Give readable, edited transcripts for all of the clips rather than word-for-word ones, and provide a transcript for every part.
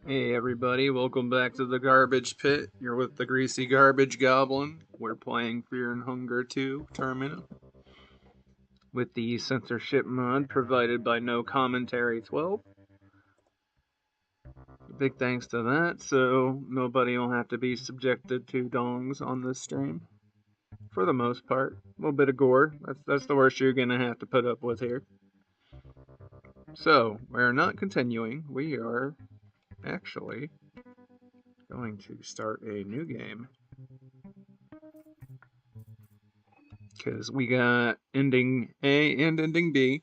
Hey everybody, welcome back to the Garbage Pit. You're with the Greasy Garbage Goblin. We're playing Fear and Hunger 2, Termina, with the censorship mod provided by No Commentary 12. Big thanks to that, so nobody will have to be subjected to dongs on this stream. For the most part. A little bit of gore. That's the worst you're gonna have to put up with here. So, we're not continuing. We are actually going to start a new game. Because we got ending A and ending B.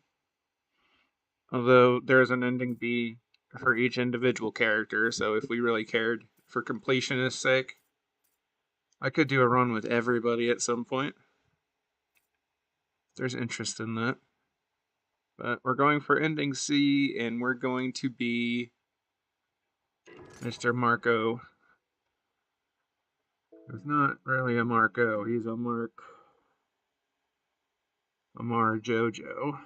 Although there's an ending B for each individual character, so if we really cared for completionist sake, I could do a run with everybody at some point. There's interest in that. But we're going for ending C, and we're going to be Mr. Marco. He's not really a Marco, he's a Mark. Amar Jojo.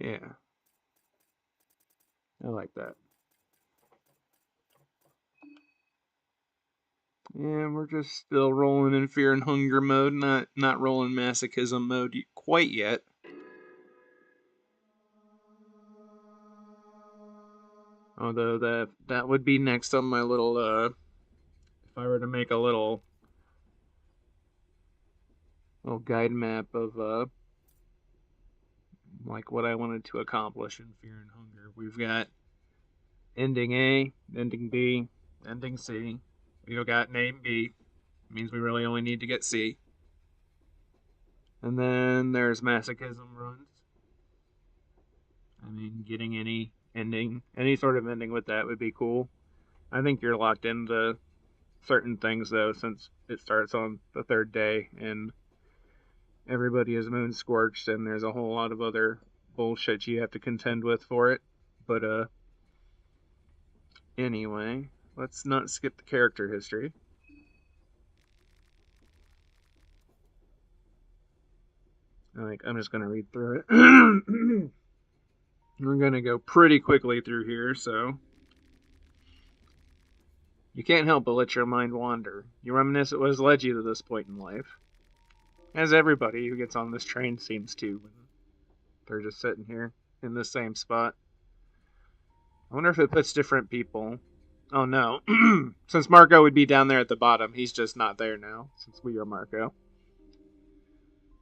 Yeah. I like that. Yeah, we're just still rolling in fear and hunger mode, not rolling masochism mode quite yet. Although that would be next on my little if I were to make a little guide map of like what I wanted to accomplish in fear and hunger. We've got ending A, ending B, ending C. We've got name B. Means we really only need to get C. And then there's masochism runs. I mean, getting any ending, any sort of ending with that would be cool. I think you're locked into certain things though, since it starts on the third day and everybody is moon scorched, and there's a whole lot of other bullshit you have to contend with for it. But anyway, let's not skip the character history. I'm just gonna read through it. We're gonna go pretty quickly through here, so you can't help but let your mind wander. You reminisce at what has led you to this point in life. As everybody who gets on this train seems to when they're just sitting here in the same spot. I wonder if it puts different people. Oh no. Since Marco would be down there at the bottom, he's just not there now, since we are Marco.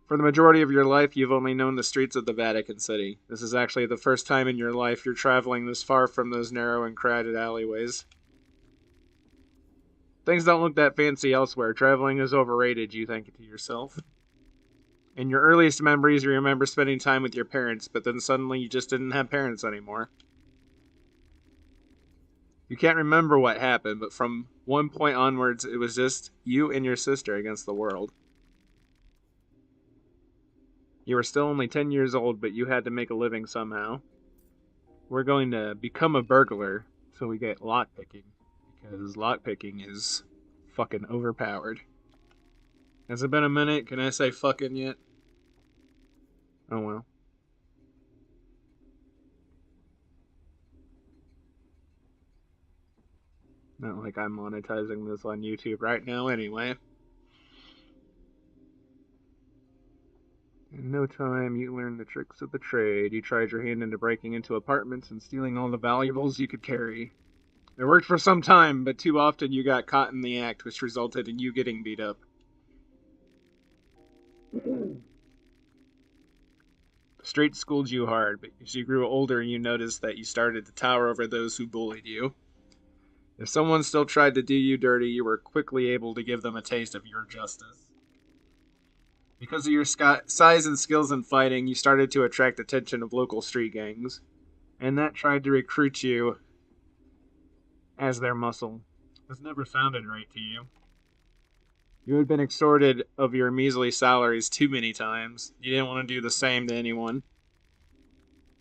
For the majority of your life, you've only known the streets of the Vatican City. This is actually the first time in your life you're traveling this far from those narrow and crowded alleyways. Things don't look that fancy elsewhere. Traveling is overrated, you think to yourself. In your earliest memories, you remember spending time with your parents, but then suddenly you just didn't have parents anymore. You can't remember what happened, but from one point onwards, it was just you and your sister against the world. You were still only 10 years old, but you had to make a living somehow. We're going to become a burglar, so we get lockpicking, because lockpicking is fucking overpowered. Has it been a minute? Can I say fucking yet? Oh well. Not like I'm monetizing this on YouTube right now anyway. In no time, you learned the tricks of the trade. You tried your hand into breaking into apartments and stealing all the valuables you could carry. It worked for some time, but too often you got caught in the act, which resulted in you getting beat up. The street schooled you hard, but as you grew older, you noticed that you started to tower over those who bullied you. If someone still tried to do you dirty, you were quickly able to give them a taste of your justice. Because of your size and skills in fighting, you started to attract attention of local street gangs, and that tried to recruit you as their muscle. This never sounded right to you. You had been extorted of your measly salaries too many times. You didn't want to do the same to anyone.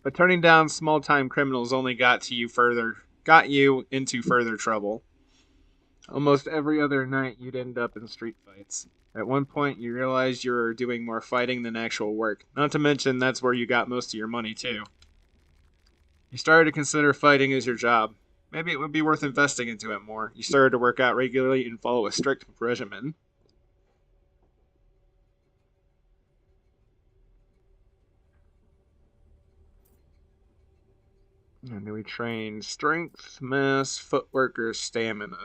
But turning down small-time criminals only got you into further trouble. almost every other night you'd end up in street fights. At one point, you realized you were doing more fighting than actual work. Not to mention, that's where you got most of your money, too. You started to consider fighting as your job. Maybe it would be worth investing into it more. You started to work out regularly and follow a strict regimen. And we train strength, mass, footwork, or stamina.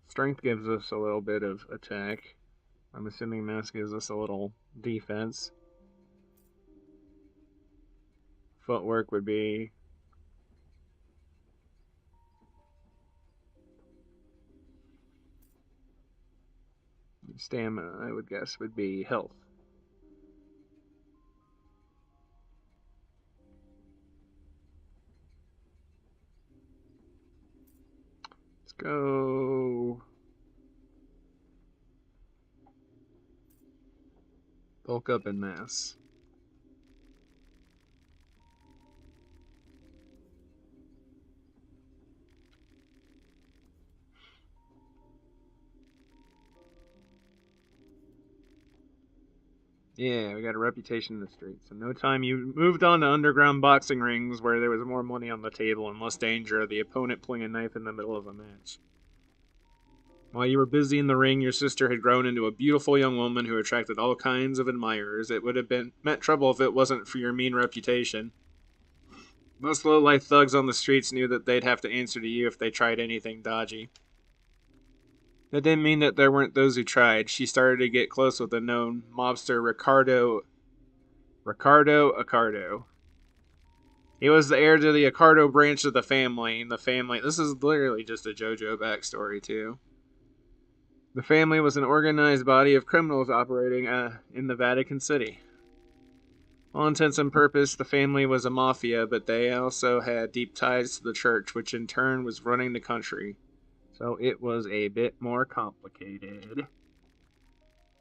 Strength gives us a little bit of attack. I'm assuming mass gives us a little defense. Footwork would be stamina, I would guess, would be health. Let's go bulk up in mass. Yeah, we got a reputation in the streets. In no time, you moved on to underground boxing rings where there was more money on the table and less danger of the opponent pulling a knife in the middle of a match. While you were busy in the ring, your sister had grown into a beautiful young woman who attracted all kinds of admirers. It would have meant trouble if it wasn't for your mean reputation. Most low-life thugs on the streets knew that they'd have to answer to you if they tried anything dodgy. That didn't mean that there weren't those who tried. She started to get close with the known mobster Ricardo Accardo. He was the heir to the Accardo branch of the family. This is literally just a JoJo backstory, too. The family was an organized body of criminals operating in the Vatican City. All intents and purposes, the family was a mafia, but they also had deep ties to the church, which in turn was running the country. So it was a bit more complicated.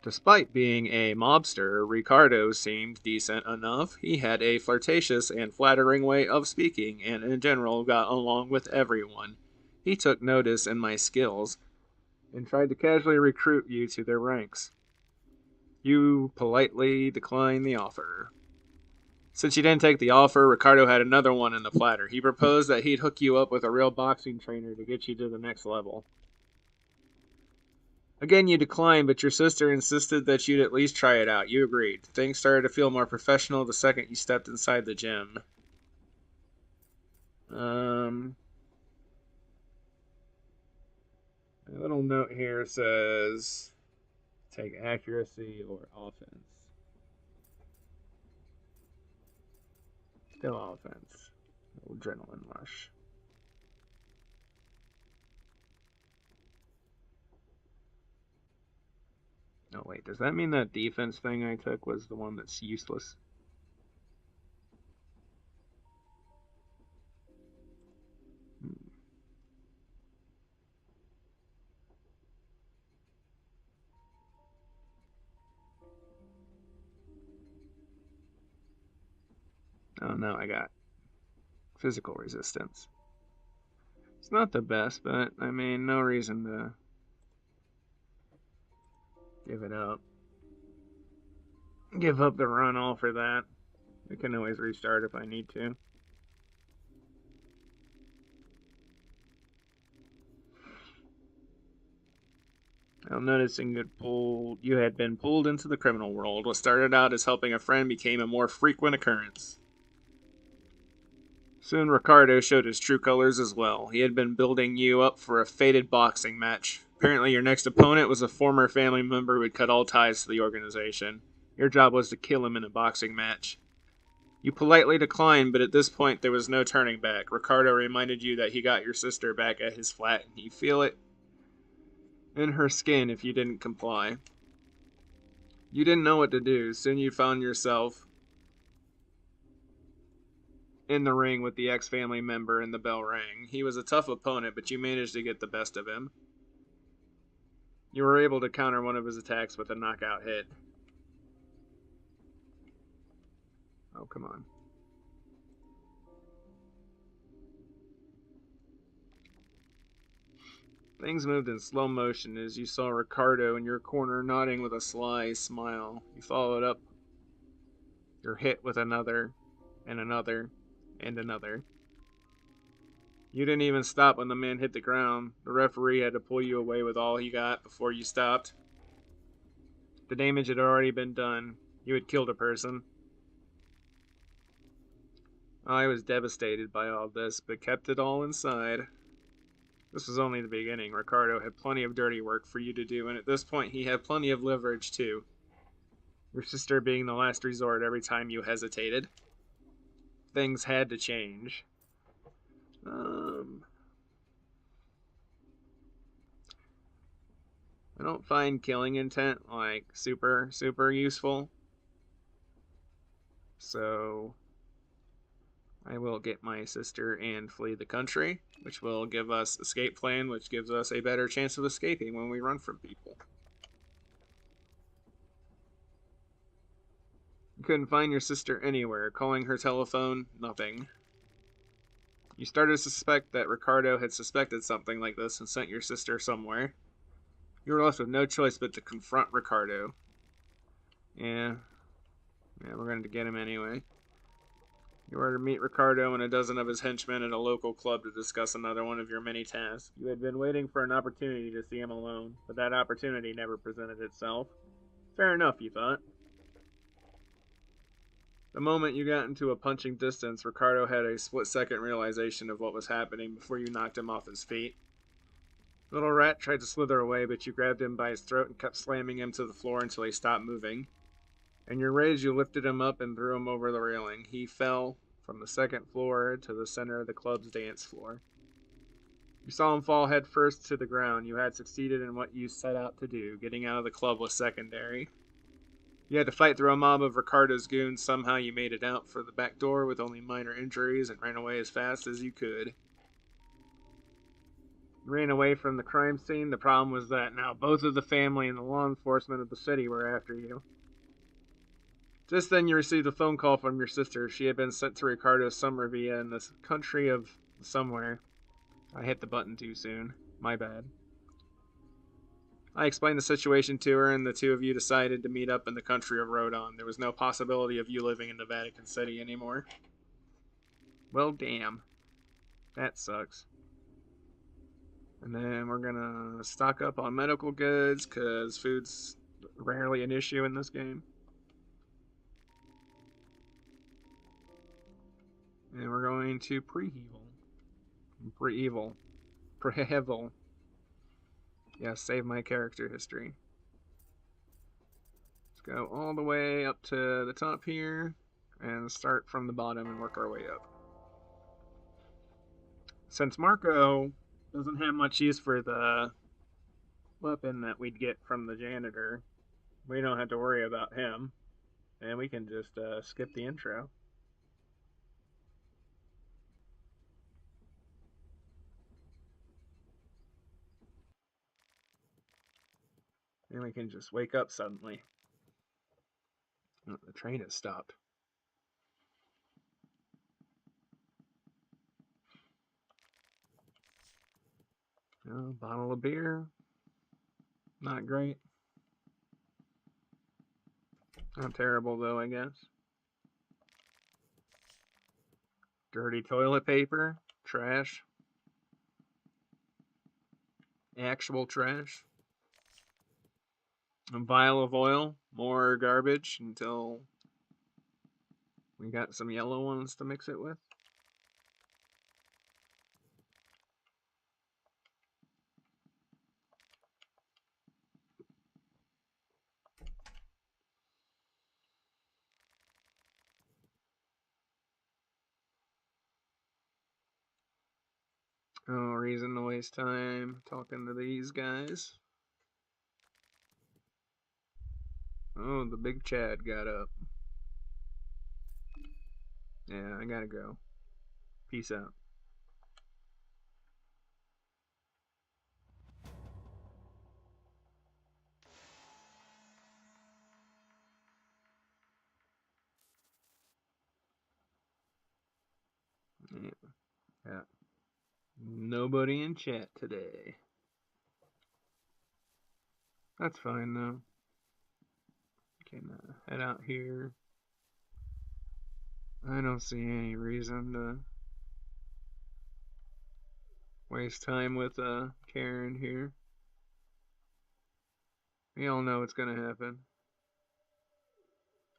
Despite being a mobster, Ricardo seemed decent enough. He had a flirtatious and flattering way of speaking, and in general got along with everyone. He took notice in my skills, and tried to casually recruit you to their ranks. You politely declined the offer. Since you didn't take the offer, Ricardo had another one in the platter. He proposed that he'd hook you up with a real boxing trainer to get you to the next level. Again, you declined, but your sister insisted that you'd at least try it out. You agreed. Things started to feel more professional the second you stepped inside the gym. A little note here says take accuracy or offense. Still offense. No adrenaline rush. Oh, wait. Does that mean that defense thing I took was the one that's useless? Oh, no, I got physical resistance. It's not the best, but, I mean, no reason to give it up. Give up the run all for that. I can always restart if I need to. I'm noticing you had been pulled into the criminal world. What started out as helping a friend became a more frequent occurrence. Soon Ricardo showed his true colors as well. He had been building you up for a fated boxing match. Apparently your next opponent was a former family member who had cut all ties to the organization. Your job was to kill him in a boxing match. You politely declined, but at this point there was no turning back. Ricardo reminded you that he got your sister back at his flat, and he'd feel it in her skin if you didn't comply. You didn't know what to do. Soon you found yourself in the ring with the ex-family member and the bell rang. He was a tough opponent, but you managed to get the best of him. You were able to counter one of his attacks with a knockout hit. Oh, come on. Things moved in slow motion as you saw Ricardo in your corner nodding with a sly smile. You followed up your hit with another, and another, and another. You didn't even stop when the man hit the ground. The referee had to pull you away with all he got before you stopped. The damage had already been done. You had killed a person. I was devastated by all this, but kept it all inside. This was only the beginning. Ricardo had plenty of dirty work for you to do, and at this point he had plenty of leverage too. Your sister being the last resort every time you hesitated. Things had to change. I don't find killing intent like super useful. So I will get my sister and flee the country, which will give us escape plan, which gives us a better chance of escaping when we run from people. You couldn't find your sister anywhere. Calling her telephone, nothing. You started to suspect that Ricardo had suspected something like this and sent your sister somewhere. You were left with no choice but to confront Ricardo. Yeah, we're going to get him anyway. You were to meet Ricardo and a dozen of his henchmen at a local club to discuss another one of your many tasks. You had been waiting for an opportunity to see him alone, but that opportunity never presented itself. Fair enough, you thought. The moment you got into a punching distance, Ricardo had a split-second realization of what was happening before you knocked him off his feet. The little rat tried to slither away, but you grabbed him by his throat and kept slamming him to the floor until he stopped moving. In your rage, you lifted him up and threw him over the railing. He fell from the second floor to the center of the club's dance floor. You saw him fall headfirst to the ground. You had succeeded in what you set out to do. Getting out of the club was secondary. You had to fight through a mob of Ricardo's goons. Somehow you made it out for the back door with only minor injuries and ran away as fast as you could. You ran away from the crime scene. The problem was that now both of the family and the law enforcement of the city were after you. Just then you received a phone call from your sister. She had been sent to Ricardo's summer villa in the country of somewhere. I hit the button too soon. My bad. I explained the situation to her, and the two of you decided to meet up in the country of Rodon. There was no possibility of you living in the Vatican City anymore. Well, damn. That sucks. And then we're gonna stock up on medical goods, because food's rarely an issue in this game. And we're going to pre-heal. Pre-heal. Yeah, save my character history. Let's go all the way up to the top here and start from the bottom and work our way up. Since Marco doesn't have much use for the weapon that we'd get from the janitor, we don't have to worry about him, and we can just skip the intro. And we can just wake up suddenly. Oh, the train has stopped. Oh, bottle of beer. Not great. Not terrible, though, I guess. Dirty toilet paper. Trash. Actual trash. A vial of oil. More garbage until we got some yellow ones to mix it with. No reason to waste time talking to these guys. Oh, the big Chad got up. Yeah, I gotta go. Peace out. Yeah. Nobody in chat today. That's fine though. Can head out here. I don't see any reason to waste time with Karen here. We all know what's gonna happen.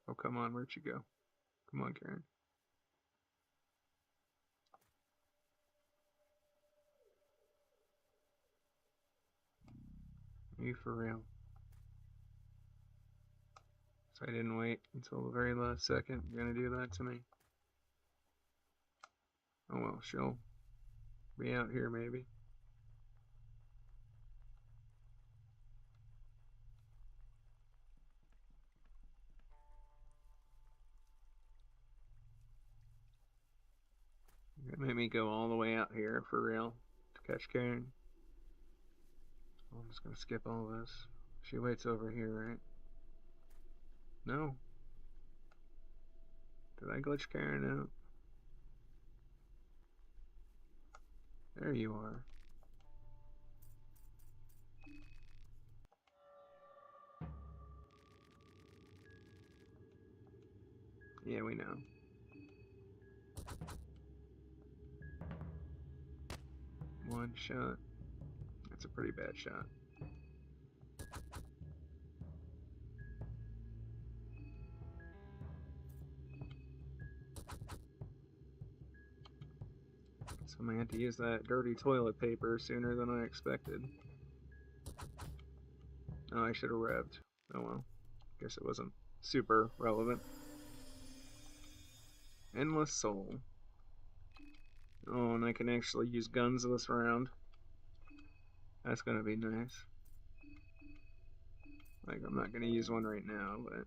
Oh, come on, where'd you go? Come on, Karen. Are you for real? So I didn't wait until the very last second. You're gonna do that to me? Oh well, she'll be out here maybe. You're gonna make me go all the way out here for real to catch Karen. I'm just gonna skip all this. She waits over here, right? No. Did I glitch Karen out? There you are. Yeah, we know. One shot. That's a pretty bad shot. So I had to use that dirty toilet paper sooner than I expected. Oh, I should have revved. Oh well. Guess it wasn't super relevant. Endless Soul. Oh, and I can actually use guns this round. That's gonna be nice. Like, I'm not gonna use one right now, but...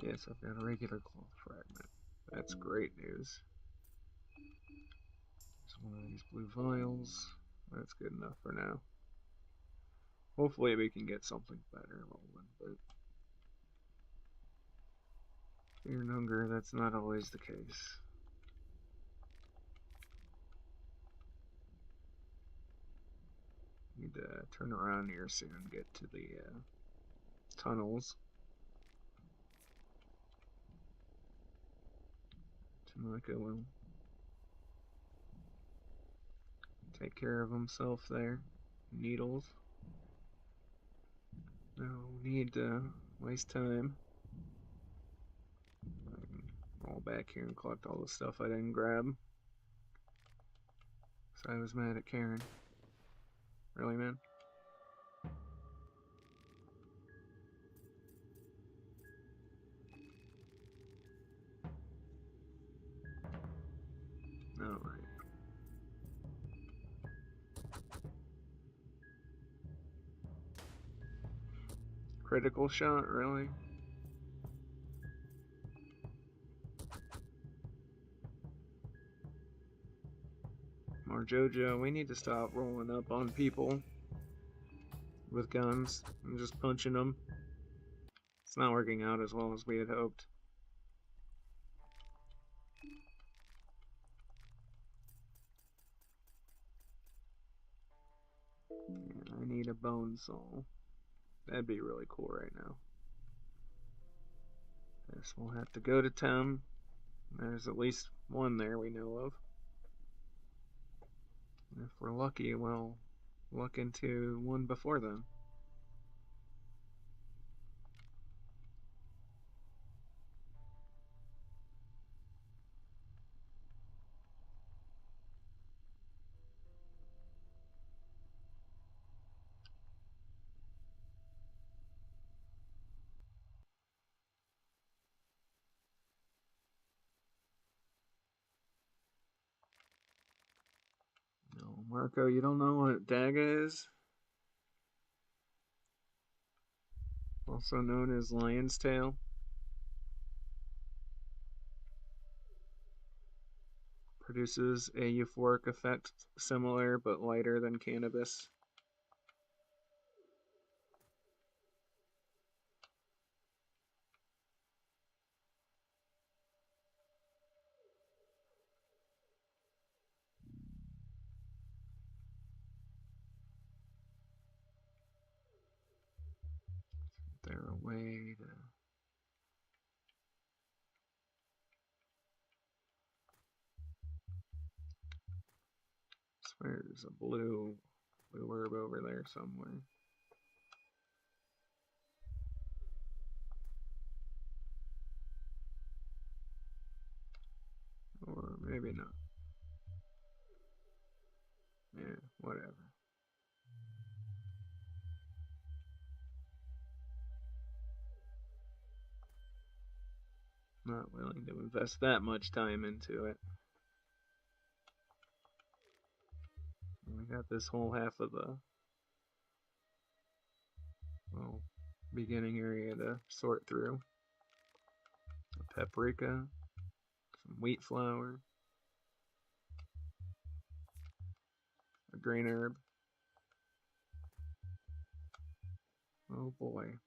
Yes, I've got a regular cloth fragment. That's great news. There's one of these blue vials. That's good enough for now. Hopefully we can get something better rolling, but... Fear and hunger, that's not always the case. Need to turn around here soon and get to the tunnels. Tanaka will take care of himself there. Needles. No need to waste time. I can roll back here and collect all the stuff I didn't grab. So I was mad at Karen. Really, man? Alright. Critical shot, really? More JoJo, we need to stop rolling up on people with guns and just punching them. It's not working out as well as we had hoped. Yeah, I need a bone soul. That'd be really cool right now. Guess we'll have to go to town. There's at least one there we know of. And if we're lucky, we'll look into one before then. No, Marco, you don't know what Daga is? Also known as Lion's Tail. Produces a euphoric effect similar but lighter than cannabis. Is there a way to... I swear there's a blue herb over there somewhere. Or maybe not. Yeah, whatever. Not willing to invest that much time into it. We got this whole half of the beginning area to sort through. A paprika, some wheat flour, a green herb. Oh boy.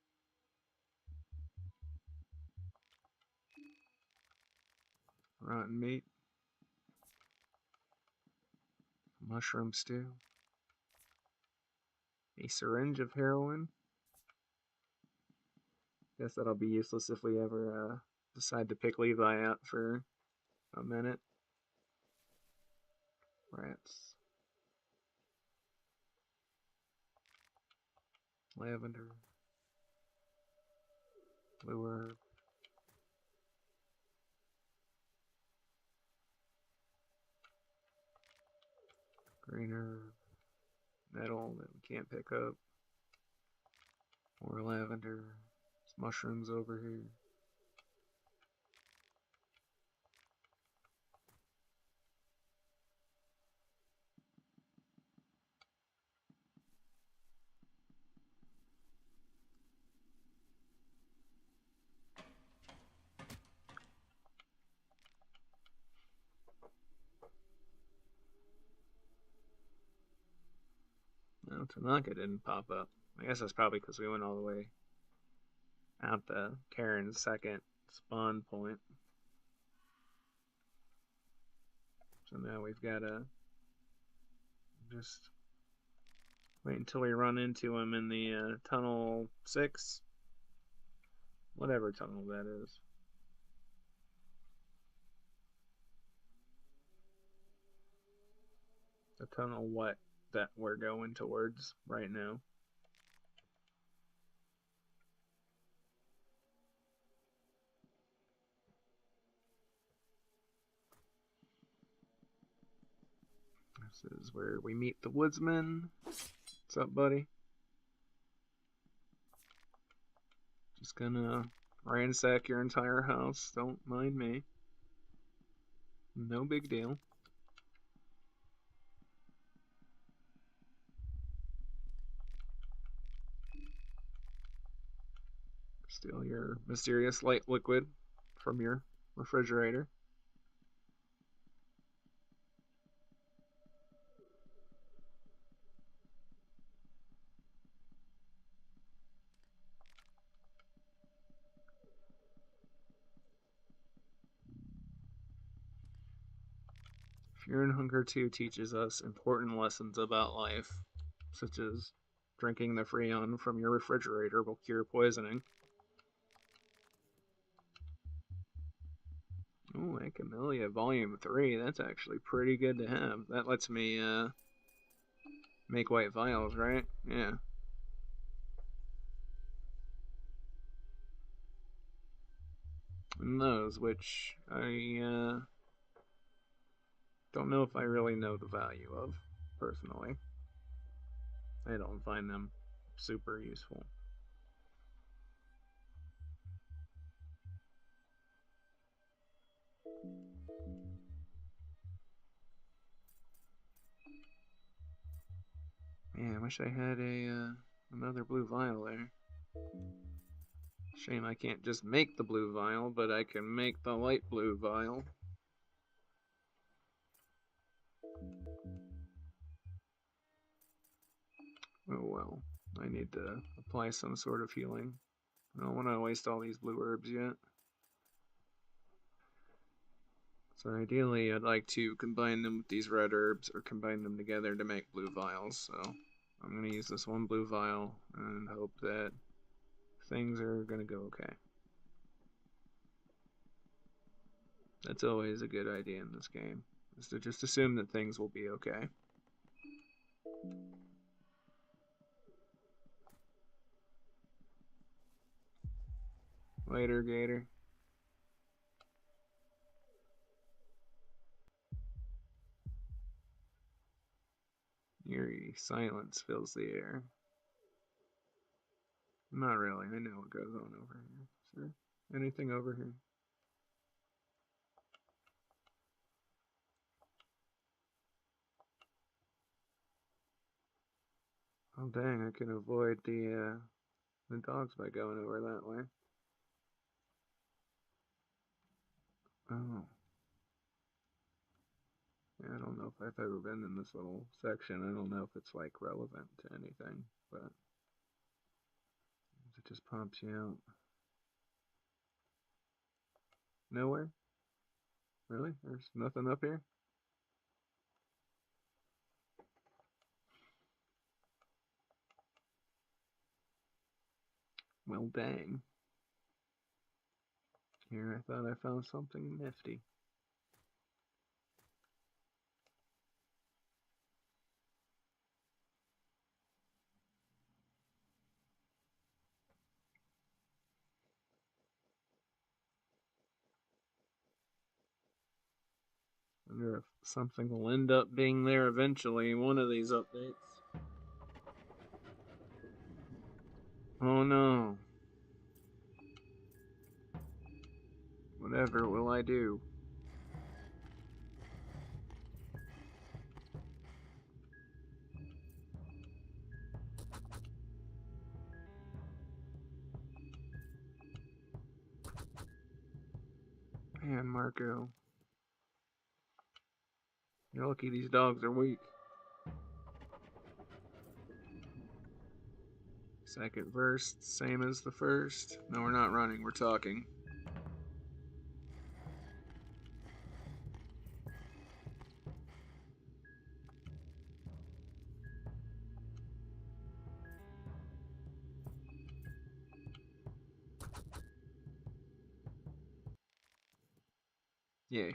Rotten meat. Mushroom stew. A syringe of heroin. Guess that'll be useless if we ever decide to pick Levi up for a minute. Rats. Lavender. Blue herb. Green herb. Metal that we can't pick up. More lavender. There's mushrooms over here. No, Tanaka didn't pop up. I guess that's probably because we went all the way out to Karen's second spawn point. So now we've got to just wait until we run into him in the tunnel 6. Whatever tunnel that is. The tunnel what that we're going towards right now. This is where we meet the woodsman. What's up, buddy? Just gonna ransack your entire house. Don't mind me. No big deal. Steal your mysterious light liquid from your refrigerator. Fear and Hunger 2 teaches us important lessons about life, such as drinking the Freon from your refrigerator will cure poisoning. Oh, Camellia Volume 3, that's actually pretty good to have. That lets me make white vials, right? Yeah. And those, which I don't know if I really know the value of, personally. I don't find them super useful. Man, I wish I had another blue vial there. Shame I can't just make the blue vial, but I can make the light blue vial. Oh well, I need to apply some sort of healing. I don't want to waste all these blue herbs yet. So ideally, I'd like to combine them with these red herbs or combine them together to make blue vials. So I'm going to use this one blue vial and hope that things are going to go okay. That's always a good idea in this game, is to just assume that things will be okay. Later, Gator. Eerie silence fills the air. Not really. I know what goes on over here. Is there anything over here? Oh dang! I can avoid the dogs by going over that way. Oh. Yeah, I don't know if I've ever been in this little section. I don't know if it's like relevant to anything, but it just pops you out. Nowhere? Really? There's nothing up here? Well, dang. Here, I thought I found something nifty. I wonder if something will end up being there eventually in one of these updates. Oh no. Whatever will I do? Man, Marco. You're lucky these dogs are weak. Second verse, same as the first. No, we're not running, we're talking. Yay.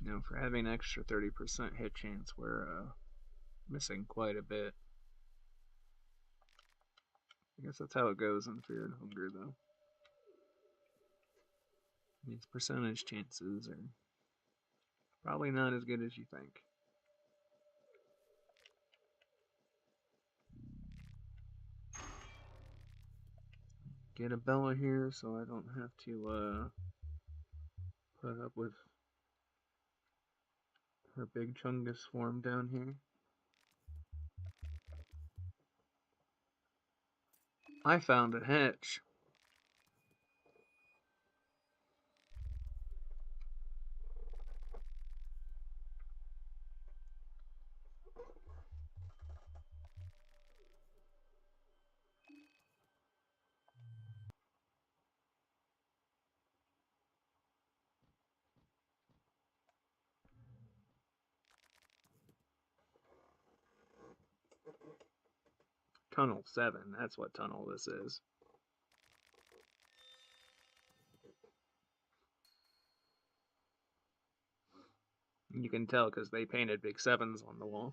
Now, for having an extra 30% hit chance, we're missing quite a bit. I guess that's how it goes in Fear and Hunger, though. These percentage chances are probably not as good as you think. Get a Bella here so I don't have to put up with her big Chungus form down here. I found a hatch. Tunnel 7, that's what tunnel this is. You can tell because they painted big 7s on the wall.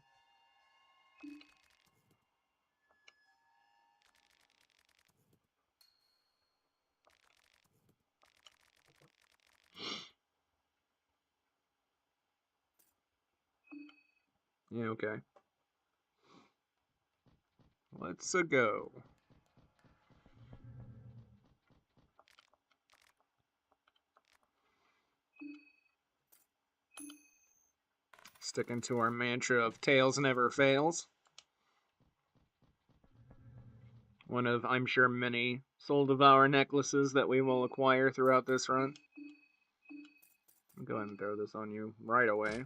Yeah, okay. Let's go. Sticking to our mantra of tails never fails. One of, I'm sure, many Soul Devour necklaces that we will acquire throughout this run. I'll go ahead and throw this on you right away.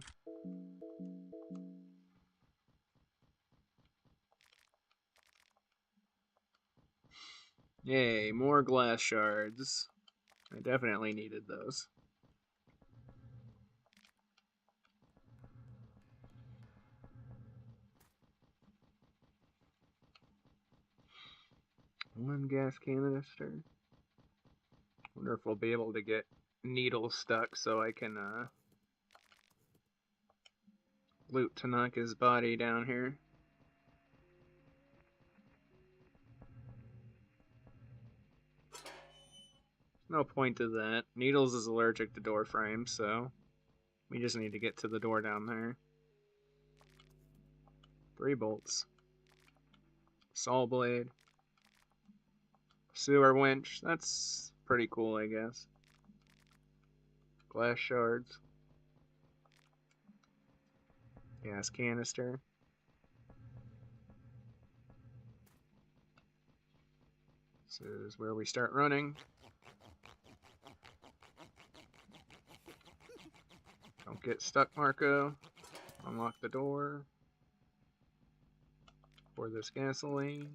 Yay, more glass shards. I definitely needed those. One gas canister. Wonder if we'll be able to get needles stuck so I can loot Tanaka's body down here. No point to that. Needles is allergic to door frames, so we just need to get to the door down there. 3 bolts. Saw blade. Sewer winch. That's pretty cool, I guess. Glass shards. Gas canister. This is where we start running. Don't get stuck, Marco. Unlock the door. Pour this gasoline.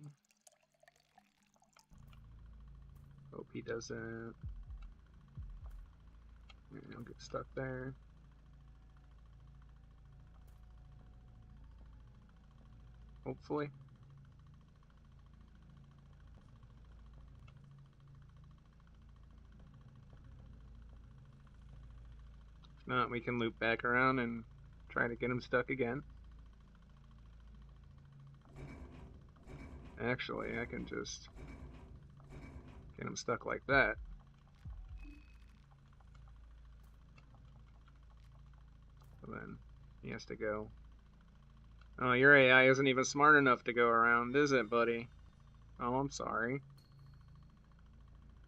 Hope he doesn't. Don't get stuck there. Hopefully. If not, we can loop back around and try to get him stuck again. Actually, I can just get him stuck like that. So then he has to go. Oh, your AI isn't even smart enough to go around, is it, buddy? Oh, I'm sorry.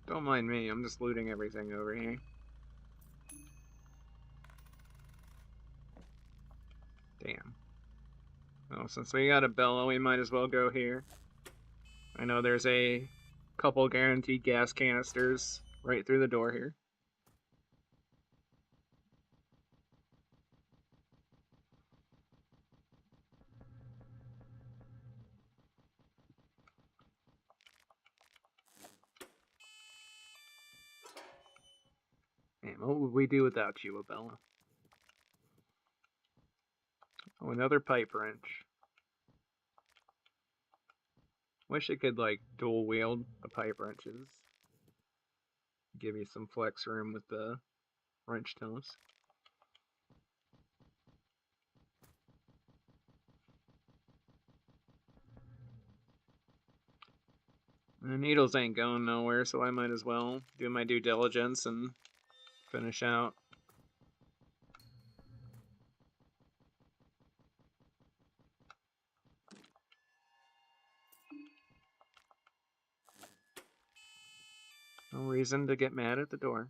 Don't mind me, I'm just looting everything over here. Damn. Well, since we got a Bella, we might as well go here. I know there's a couple guaranteed gas canisters right through the door here. Man, what would we do without you, Abella? Oh, another pipe wrench. Wish it could, like, dual wield the pipe wrenches. Give you some flex room with the wrench toes. The needles ain't going nowhere, so I might as well do my due diligence and finish out. No reason to get mad at the door.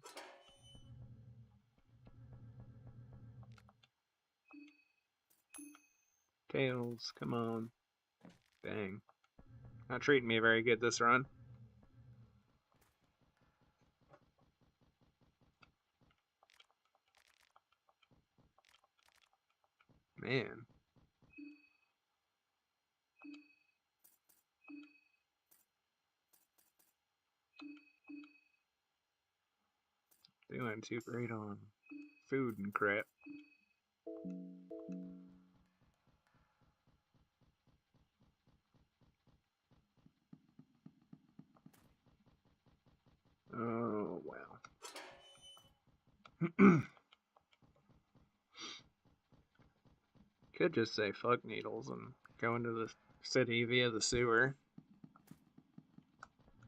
Tails, come on. Dang. Not treating me very good this run. Man. Doing too great on food and crap. Oh, wow. Could just say fuck needles and go into the city via the sewer.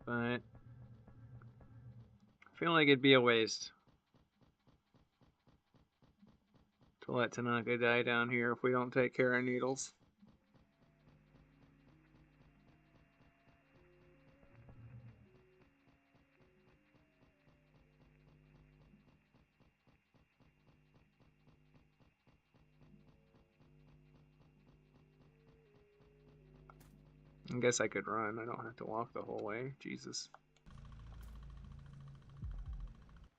But I feel like it'd be a waste to let Tanaka die down here if we don't take care of needles. I guess I could run. I don't have to walk the whole way. Jesus.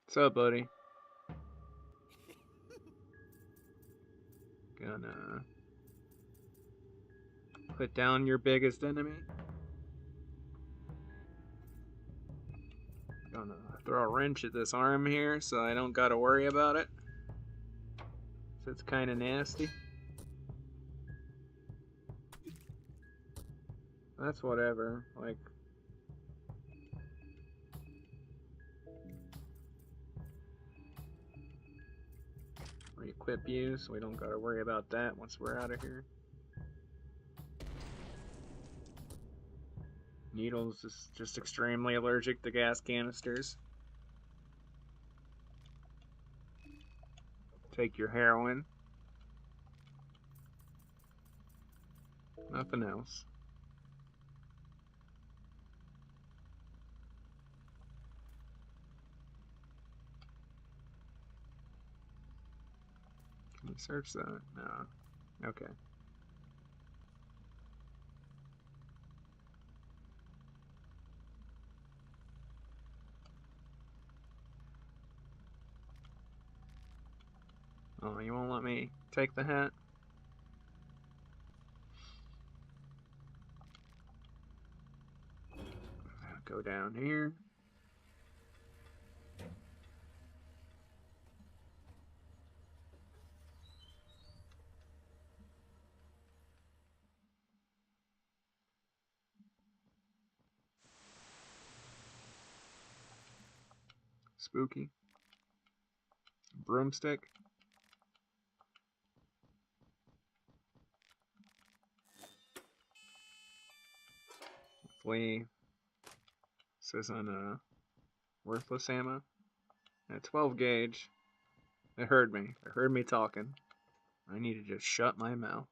What's up, buddy? Gonna put down your biggest enemy. Gonna throw a wrench at this arm here so I don't gotta worry about it. So it's kinda nasty. That's whatever. Like, re-equip you so we don't gotta worry about that once we're out of here. Needles is just extremely allergic to gas canisters. Take your heroin. Nothing else. Can we search that? No. Okay. Oh, you won't let me take the hat? Go down here. Spooky. Broomstick. Hopefully this isn't worthless ammo. At 12 gauge. It heard me. It heard me talking. I need to just shut my mouth.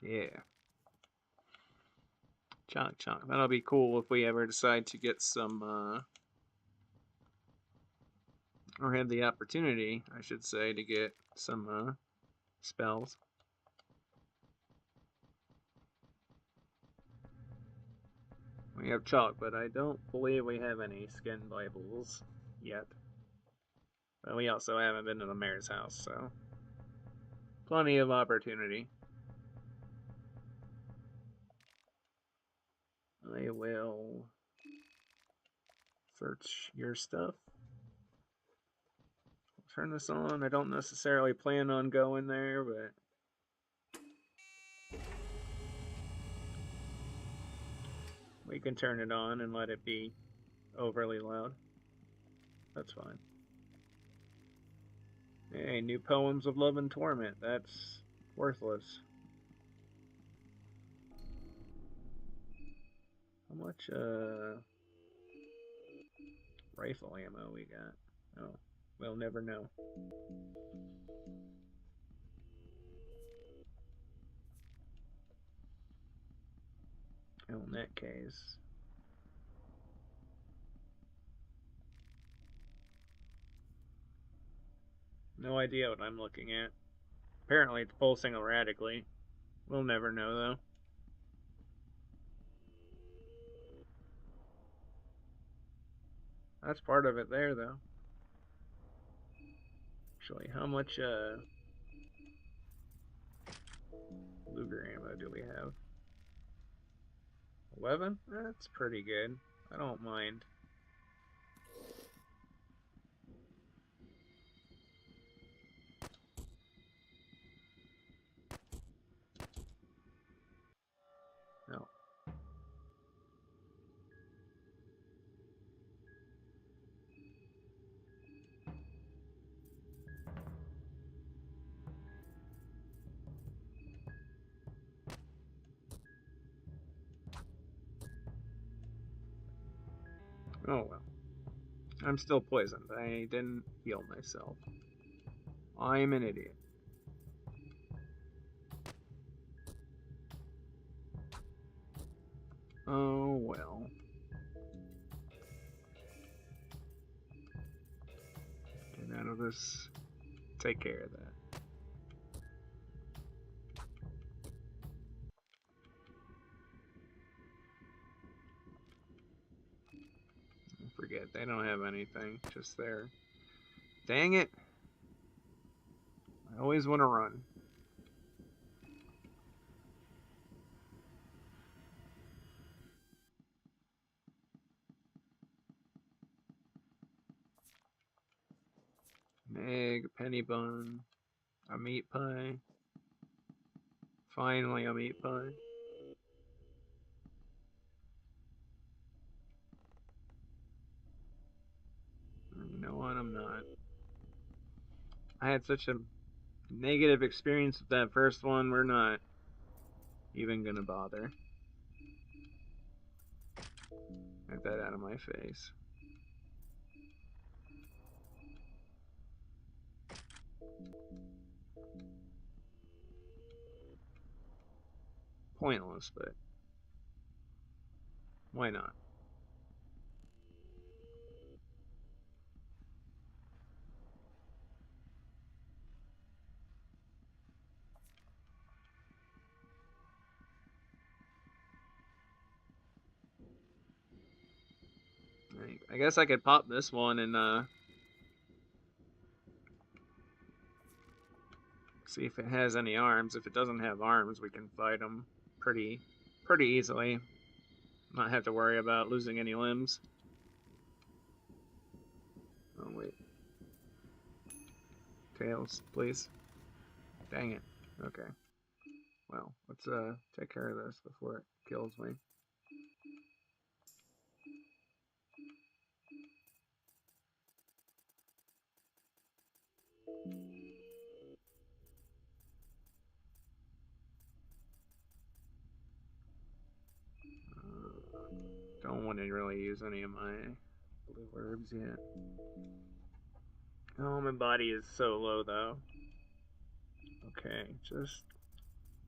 Yeah. Chunk chunk. That'll be cool if we ever decide to get some, or have the opportunity, I should say, to get some, spells. We have chalk, but I don't believe we have any skin Bibles yet. But we also haven't been to the mayor's house, so plenty of opportunity. I will search your stuff. Turn this on. I don't necessarily plan on going there, but we can turn it on and let it be overly loud. That's fine. Hey, new poems of love and torment. That's worthless. How much rifle ammo we got? Oh, we'll never know. Oh, in that case. No idea what I'm looking at. Apparently it's pulsing erratically. We'll never know, though. That's part of it there, though. Actually, how much Luger ammo do we have? 11? That's pretty good. I don't mind. No. Oh well. I'm still poisoned. I didn't heal myself. I'm an idiot. Oh well. Get out of this. Take care of that. it. They don't have anything. Just there. Dang it. I always want to run. An egg, a penny bun, a meat pie. Finally, a meat pie. You know what? I'm not. I had such a negative experience with that first one. We're not even gonna bother. Get that out of my face. Pointless, but why not? I guess I could pop this one and see if it has any arms. If it doesn't have arms, we can fight them pretty easily. Not have to worry about losing any limbs. Oh wait. Tails, please. Dang it. Okay. Well, let's take care of this before it kills me. Don't want to really use any of my blue herbs yet. Oh, my body is so low though. Okay, just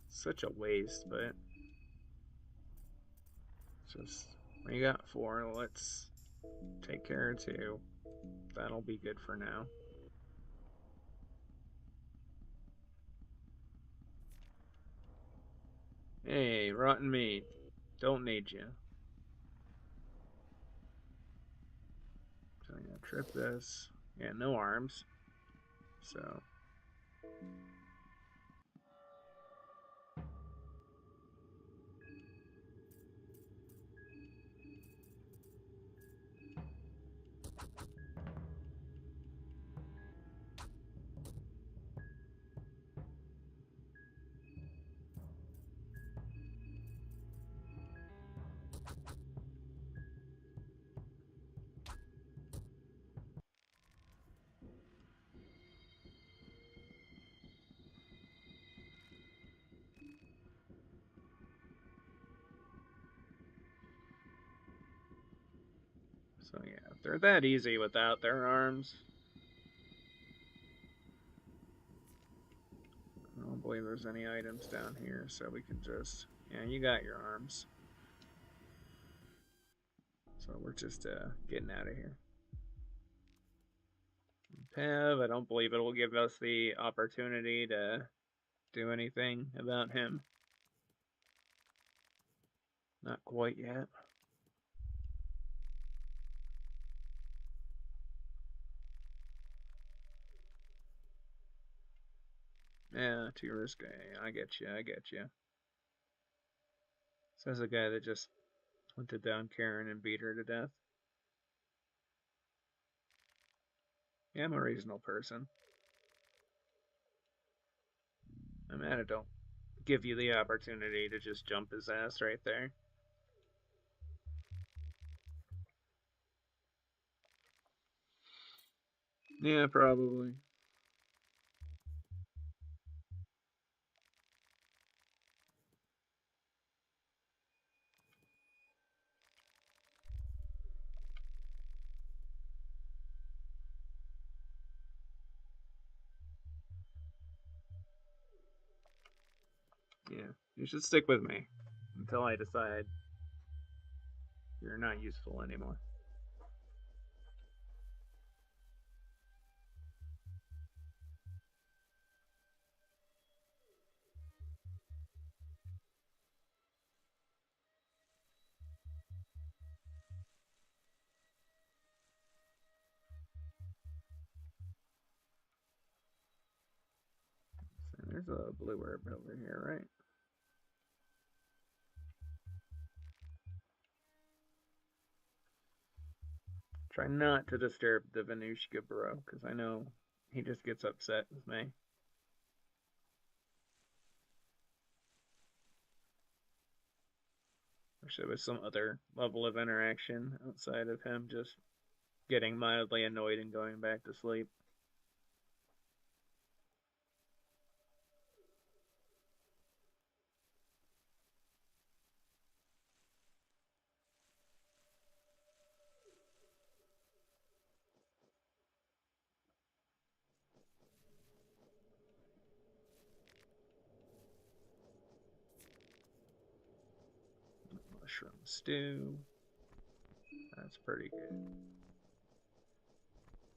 such a waste, but just we got 4. Let's take care of 2. That'll be good for now. Hey, rotten meat. Don't need you. So yeah, trip this. Yeah, no arms. So yeah, if they're that easy without their arms. I don't believe there's any items down here, so we can just... Yeah, you got your arms. So we're just getting out of here. Pev, I don't believe it will give us the opportunity to do anything about him. Not quite yet. Yeah, too risky. I get you, I get you. Says a guy that just hunted down Karen and beat her to death. Yeah, I'm a reasonable person. I'm mad I don't give you the opportunity to just jump his ass right there. Yeah, probably. Yeah, you should stick with me until I decide you're not useful anymore. There's a blue herb over here, right? Try not to disturb the Venushka bro, because I know he just gets upset with me. Wish there was some other level of interaction outside of him just getting mildly annoyed and going back to sleep. Mushroom stew. That's pretty good.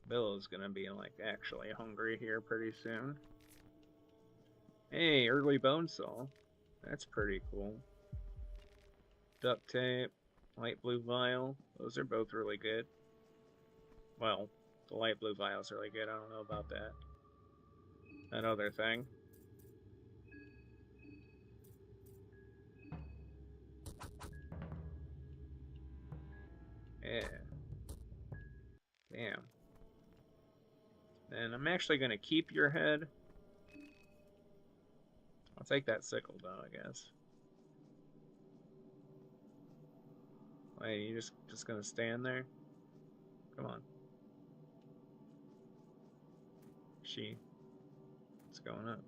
Bill is gonna be like actually hungry here pretty soon. Hey, early bone saw. That's pretty cool. Duct tape, light blue vial. Those are both really good. Well, the light blue vial's really good. I don't know about that. That other thing. Yeah. Damn. And I'm actually gonna keep your head. I'll take that sickle though, I guess. Wait, you just gonna stand there? Come on. What's going on?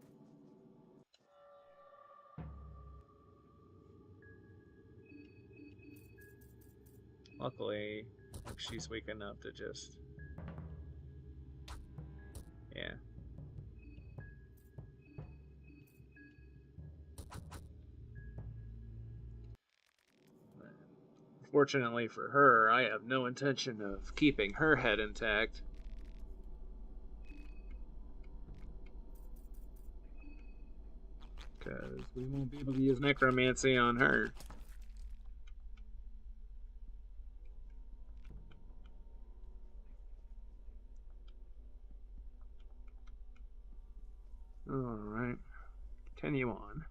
Luckily, she's weak enough to just... Yeah. Fortunately for her, I have no intention of keeping her head intact. Because we won't be able to use necromancy on her. Alright. Continue on.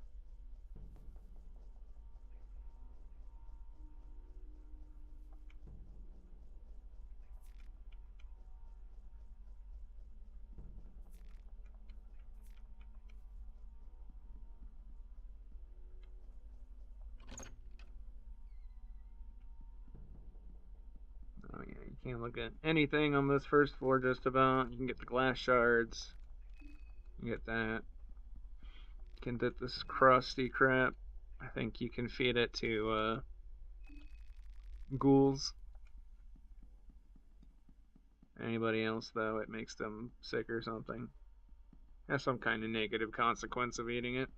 Oh yeah, you can't look at anything on this first floor just about. You can get the glass shards. You get that. You can get this crusty crap. I think you can feed it to ghouls. Anybody else, though, it makes them sick or something. Has some kind of negative consequence of eating it.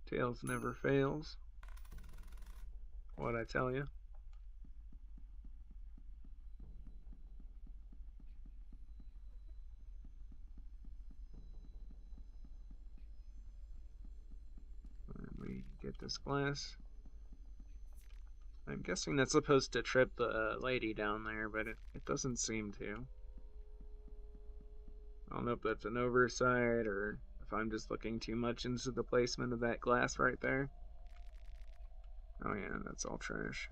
Tails never fails. What'd I tell you? We get this glass. I'm guessing that's supposed to trip the lady down there, but it doesn't seem to. I don't know if that's an oversight or if I'm just looking too much into the placement of that glass right there. Oh yeah, that's all trash.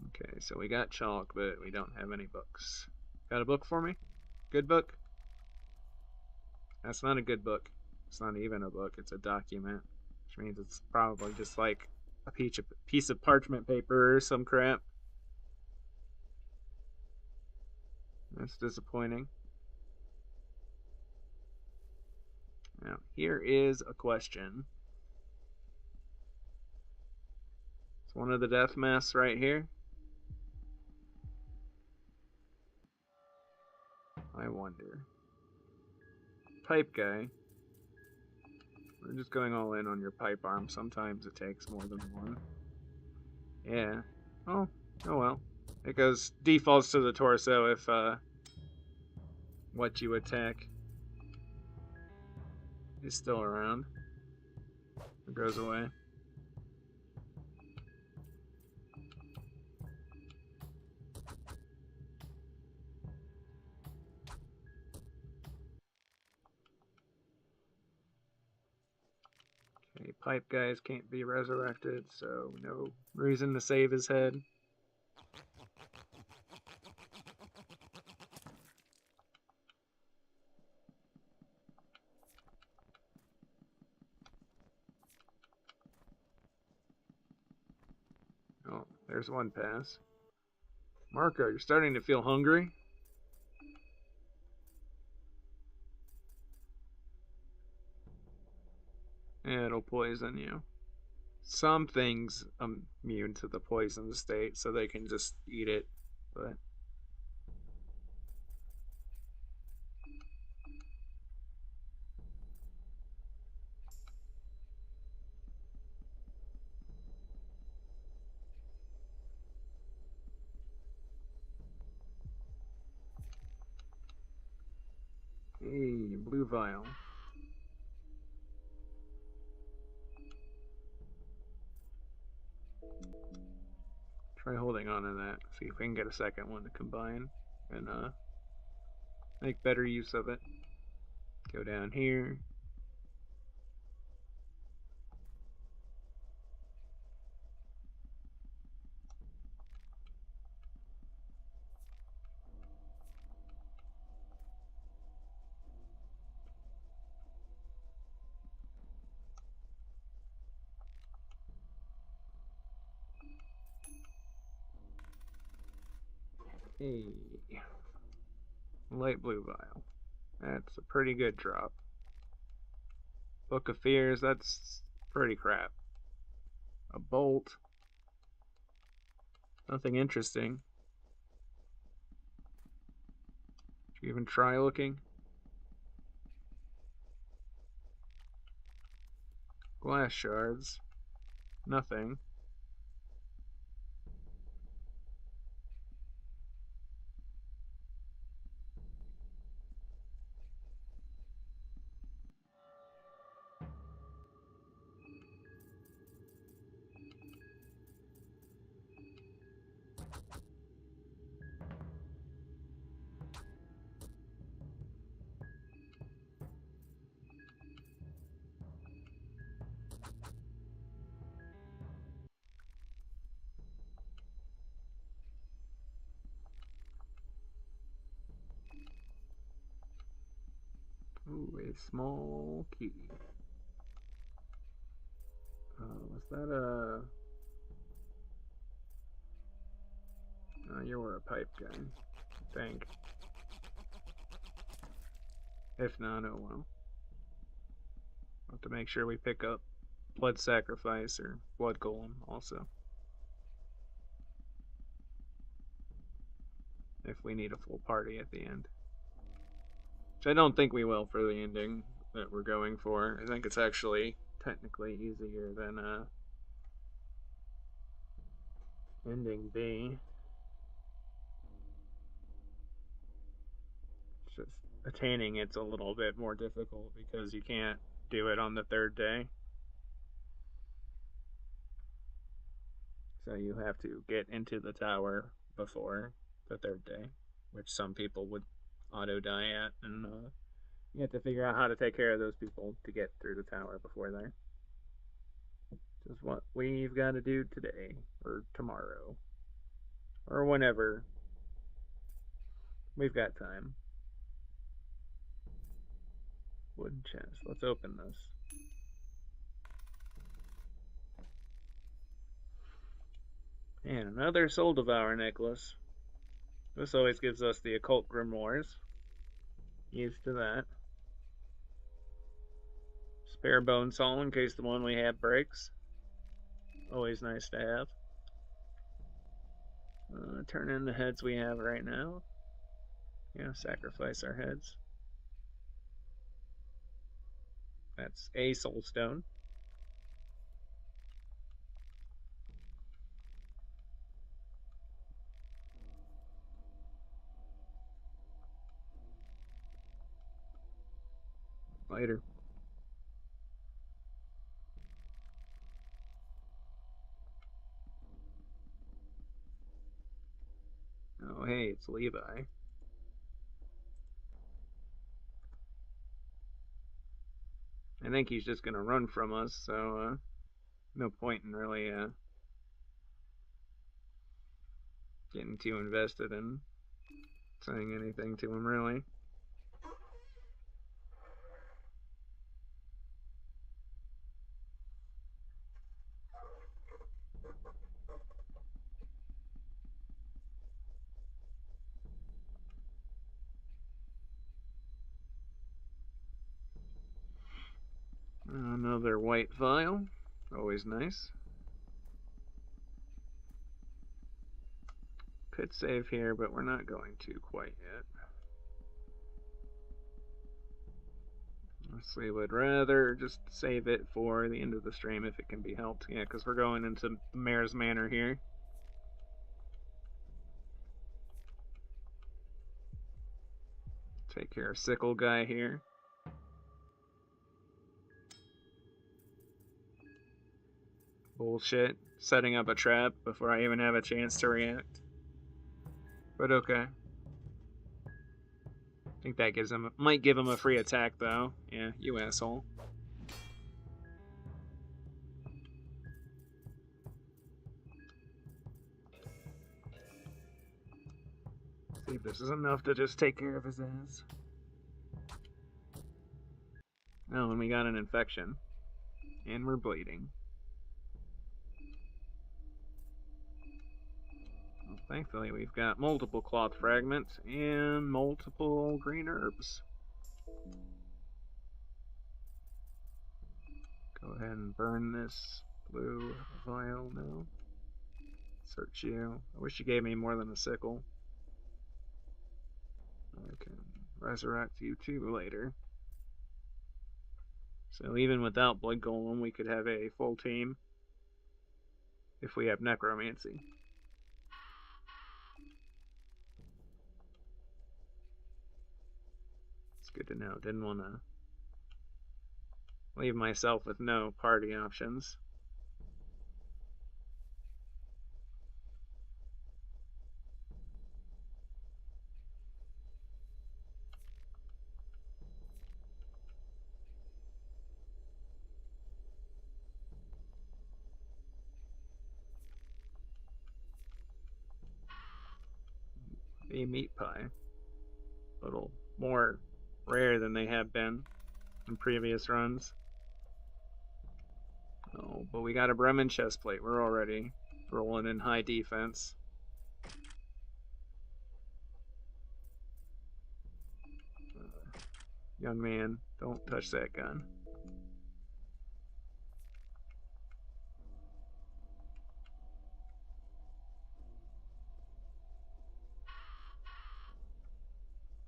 Okay, so we got chalk, but we don't have any books. Got a book for me? Good book? That's not a good book. It's not even a book, it's a document. Which means it's probably just like a piece of parchment paper or some crap. That's disappointing. Now, here is a question. It's one of the death masks right here. I wonder. Pipe guy. We're just going all in on your pipe arm. Sometimes it takes more than one. Yeah. Oh well. It goes defaults to the torso if what you attack is still around. It goes away. Okay, pipe guys can't be resurrected, so no reason to save his head. Oh, there's one pass. Marco, you're starting to feel hungry? It'll poison you. Some things immune to the poison state, so they can just eat it, but hey, blue vial. Try holding on to that. See if we can get a second one to combine and make better use of it. Go down here. Hey, light blue vial. That's a pretty good drop. Book of Fears, that's pretty crap. A bolt. Nothing interesting. Did you even try looking? Glass shards. Nothing. Ooh, a small key. Was that a... you were a pipe guy, I think. If not, oh well. We'll have to make sure we pick up Blood Sacrifice or Blood Golem also. If we need a full party at the end. Which I don't think we will for the ending that we're going for. I think it's actually technically easier than ending B. It's just attaining it's a little bit more difficult because you can't do it on the third day. So you have to get into the tower before the third day, which some people would auto die at, and you have to figure out how to take care of those people to get through the tower before there. Which is what we've got to do today, or tomorrow, or whenever. We've got time. Wooden chest. Let's open this. And another Soul Devour necklace. This always gives us the occult grimoires. Used to that. Spare bone saw in case the one we have breaks. Always nice to have. Turn in the heads we have right now. Yeah, sacrifice our heads. That's a soul stone. Later. Oh, hey, it's Levi. I think he's just gonna run from us, so no point in really getting too invested in saying anything to him, really. Another white vial. Always nice. Could save here, but we're not going to quite yet. Honestly, would rather just save it for the end of the stream if it can be helped. Yeah, because we're going into the Mayor's Manor here. Take care of Sickle Guy here. Bullshit. Setting up a trap before I even have a chance to react. But okay. I think that might give him a free attack, though. Yeah, you asshole. See if this is enough to just take care of his ass. Oh, and we got an infection. And we're bleeding. Well, thankfully, we've got multiple cloth fragments and multiple green herbs. Go ahead and burn this blue vial now. Search you. I wish you gave me more than a sickle. I can resurrect you too later. So even without Blood Golem, we could have a full team if we have Necromancy. It's good to know. Didn't want to leave myself with no party options. A meat pie. A little more rare than they have been in previous runs. Oh, but we got a Bremen chest plate. We're already rolling in high defense. Young man, don't touch that gun.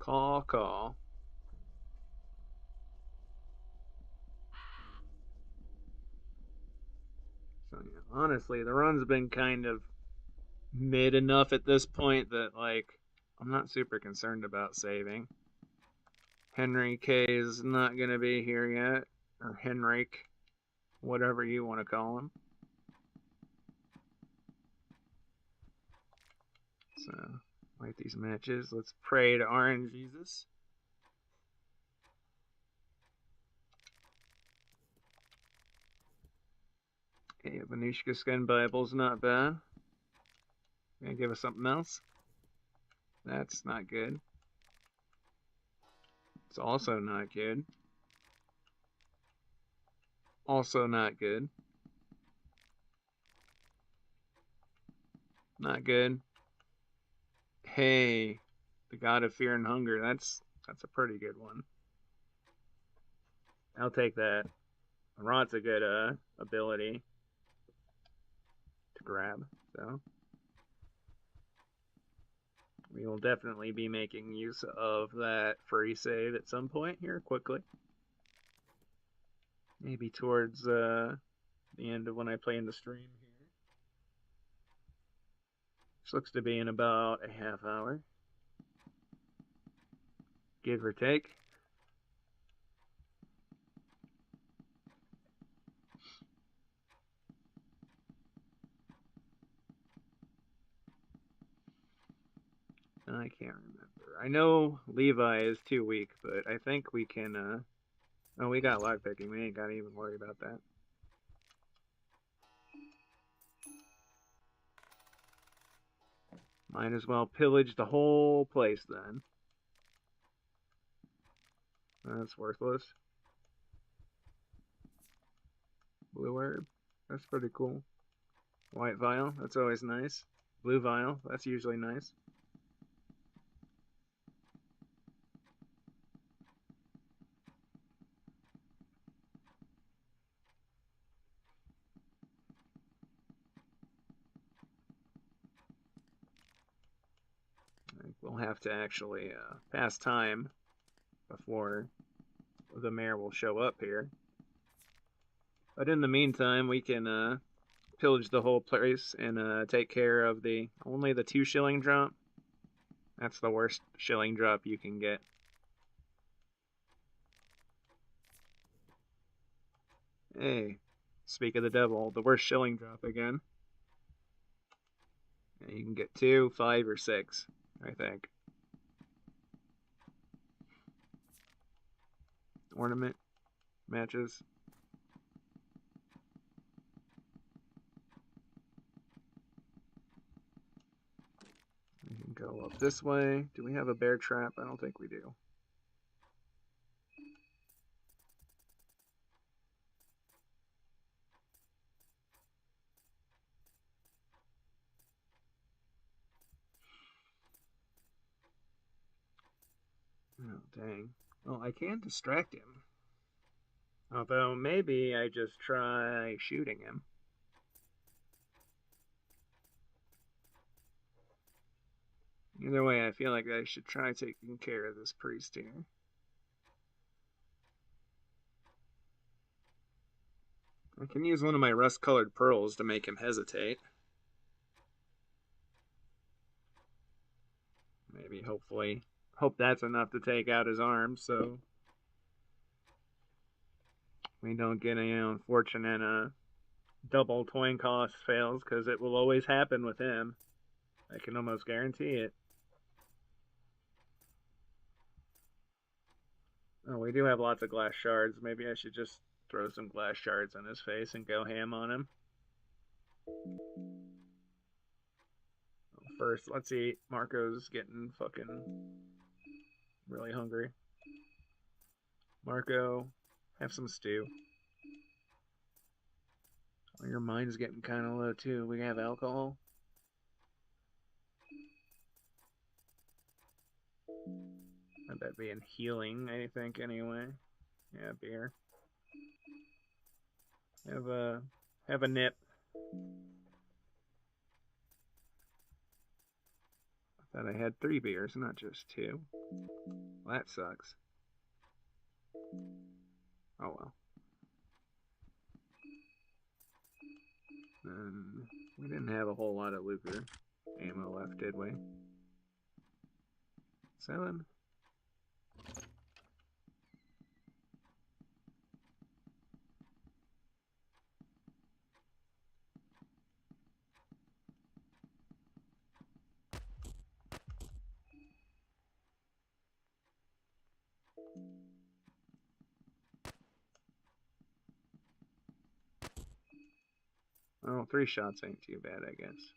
Call. So yeah, honestly, the run's been kind of mid enough at this point that like I'm not super concerned about saving. Henry K is not gonna be here yet, or Henrik, whatever you want to call him. So light these matches. Let's pray to Orange Jesus. Okay, Venushka Skin Bible's not bad. Gonna give us something else? That's not good. It's also not good. Also not good. Not good. Hey, the God of Fear and Hunger. That's a pretty good one. I'll take that. Rot's a good ability to grab, so we will definitely be making use of that free save at some point here quickly. Maybe towards the end of when I play in the stream here. Which looks to be in about a half hour. Give or take. I can't remember. I know Levi is too weak, but I think we can, oh, we got lockpicking. We ain't gotta even worry about that. Might as well pillage the whole place then. That's worthless. Blue herb. That's pretty cool. White vial. That's always nice. Blue vial. That's usually nice. I think we'll have to actually pass time before the mayor will show up here. But in the meantime, we can pillage the whole place and take care of only the 2 shilling drop. That's the worst shilling drop you can get. Hey, speak of the devil, the worst shilling drop again. Yeah, you can get 2, 5, or 6, I think. Ornament matches. We can go up this way. Do we have a bear trap? I don't think we do. Oh, dang. Well, I can distract him. Although, maybe I just try shooting him. Either way, I feel like I should try taking care of this priest here. I can use one of my rust-colored pearls to make him hesitate. Maybe, hopefully. Hope that's enough to take out his arms, so we don't get any unfortunate double coin cost fails, because it will always happen with him. I can almost guarantee it. Oh, we do have lots of glass shards. Maybe I should just throw some glass shards in his face and go ham on him. First, let's eat. Marco's getting fucking really hungry. Marco, have some stew. Oh, your mind's getting kind of low too. We have alcohol. That being healing, I think, anyway. Yeah, beer. Have a nip. I thought I had 3 beers, not just 2. Well, that sucks. Oh well. We didn't have a whole lot of Luger ammo left, did we? 7? Oh, 3 shots ain't too bad, I guess.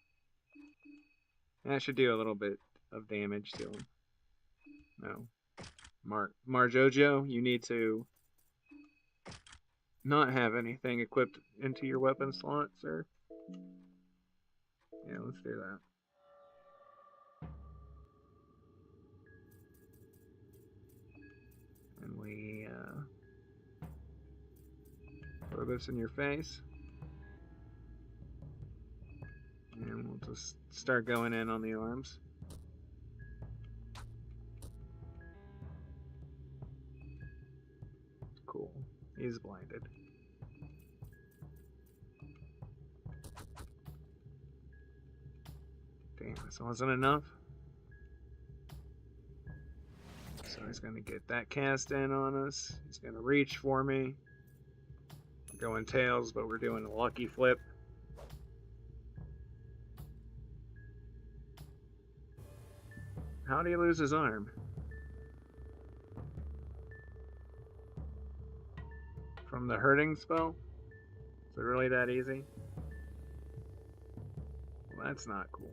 That should do a little bit of damage to him. No. Marjojo, you need to not have anything equipped into your weapon slot, sir. Yeah, let's do that. And we throw this in your face. And we'll just start going in on the arms. Cool. He's blinded. Damn, this wasn't enough. So he's going to get that cast in on us. He's going to reach for me. We're going tails, but we're doing a lucky flip. How do you lose his arm? From the hurting spell? Is it really that easy? Well, that's not cool.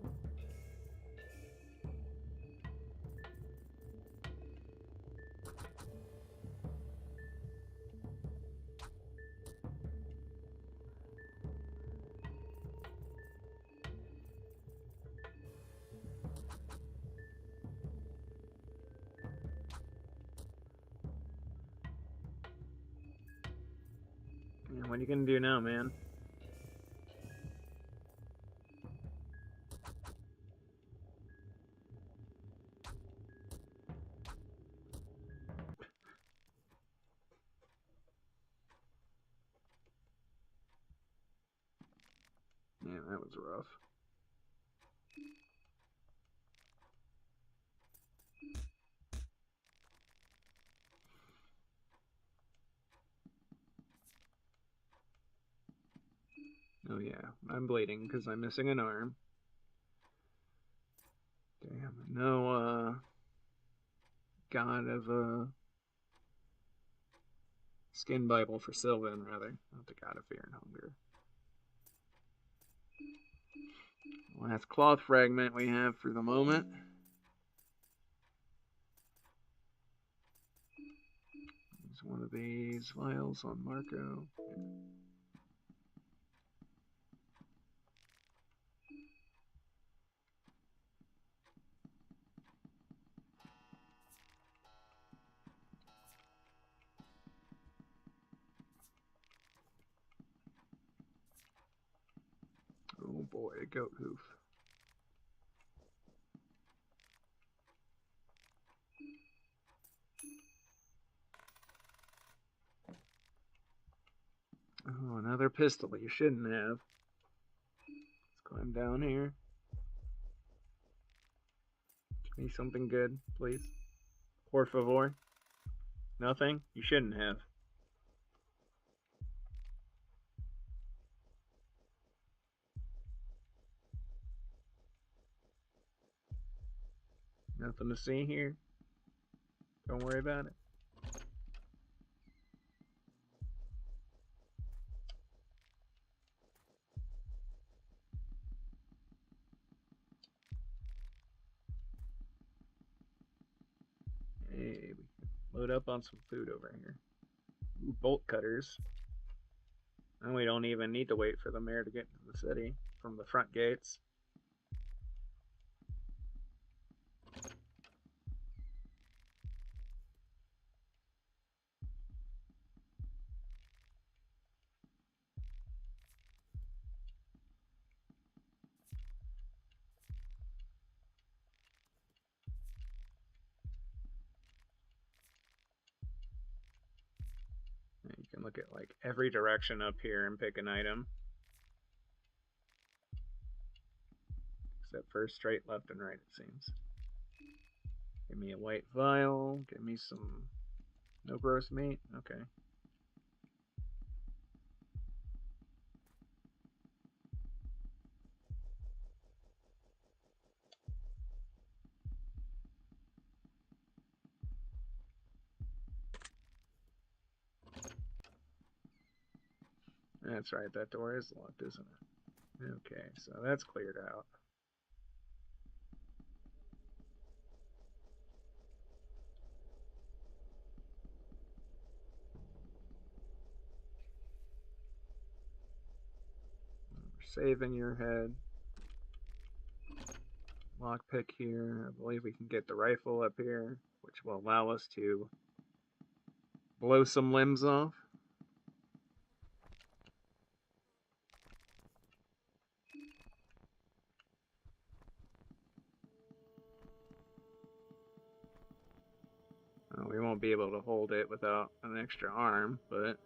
Yeah, what are you gonna do now, man? Yeah, that was rough. Oh yeah, I'm bleeding because I'm missing an arm. Damn, no, god of, skin Bible for Sylvan, rather. Not the god of fear and hunger. Last cloth fragment we have for the moment. There's one of these vials on Marco. Oh boy, a goat hoof. Oh, another pistol you shouldn't have. Let's climb down here. Give me something good, please. Por favor. Nothing? You shouldn't have. Nothing to see here. Don't worry about it. Hey, we can load up on some food over here. Ooh, bolt cutters. And we don't even need to wait for the mayor to get into the city from the front gates. You can look at like every direction up here and pick an item. Except for straight left and right, it seems. Give me a white vial. Give me some no gross meat. Okay. That's right, that door is locked, isn't it? Okay, so that's cleared out. We're saving your head. Lockpick here. I believe we can get the rifle up here, which will allow us to blow some limbs off. We won't be able to hold it without an extra arm, but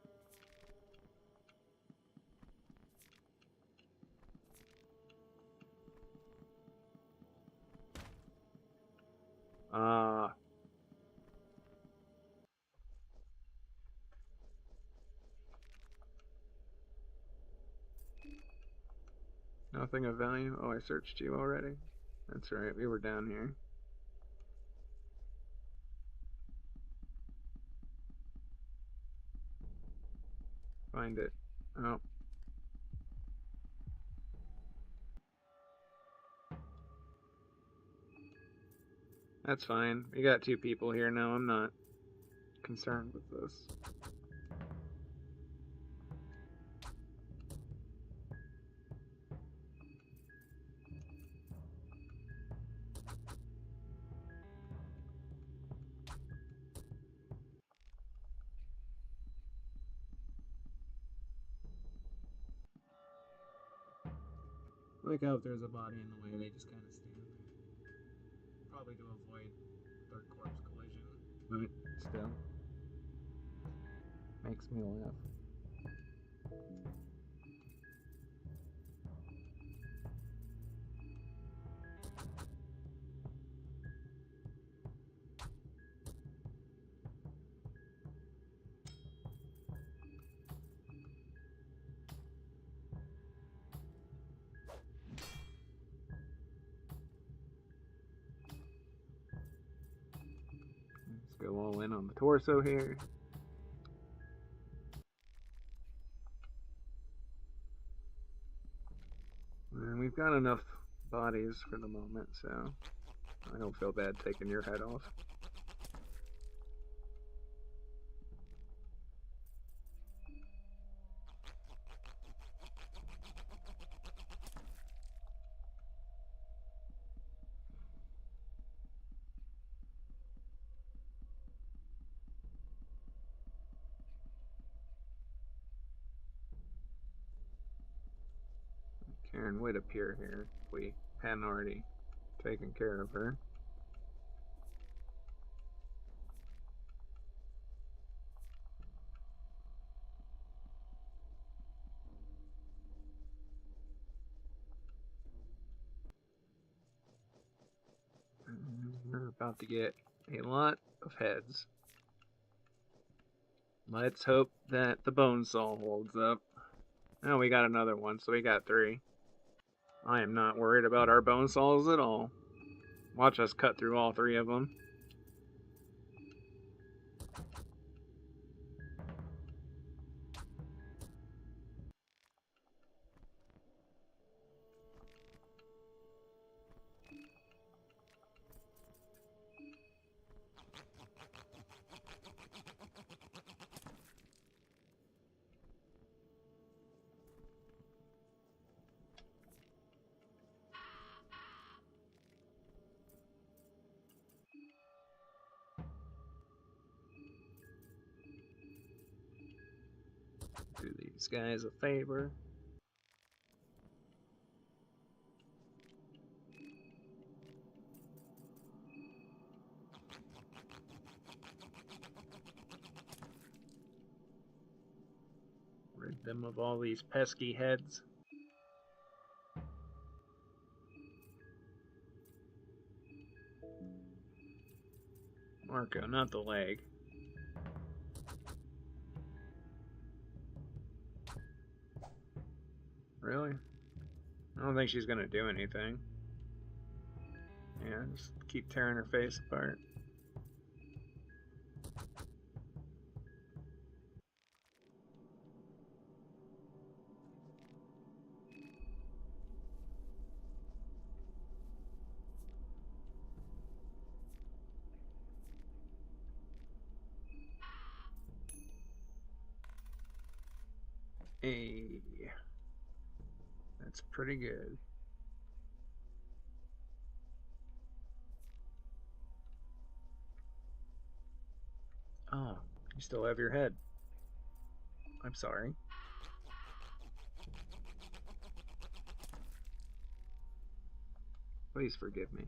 nothing of value. Oh, I searched you already. That's right, we were down here. Find it. Oh. That's fine. We got 2 people here now. I'm not concerned with this. Like how if there's a body in the way, they just kind of stand there. Probably to avoid third corpse collision, but still. Makes me laugh. Let's go all in on the torso here. And we've got enough bodies for the moment, so I don't feel bad taking your head off. Karen would appear here if we hadn't already taken care of her. We're about to get a lot of heads. Let's hope that the bone saw holds up. Oh, we got another one, so we got 3. I am not worried about our bone saws at all. Watch us cut through all 3 of them. Do these guys a favor. Rid them of all these pesky heads. Marco, not the leg. Really? I don't think she's gonna do anything. Yeah, just keep tearing her face apart. Hey, that's pretty good. Oh, you still have your head. I'm sorry. Please forgive me.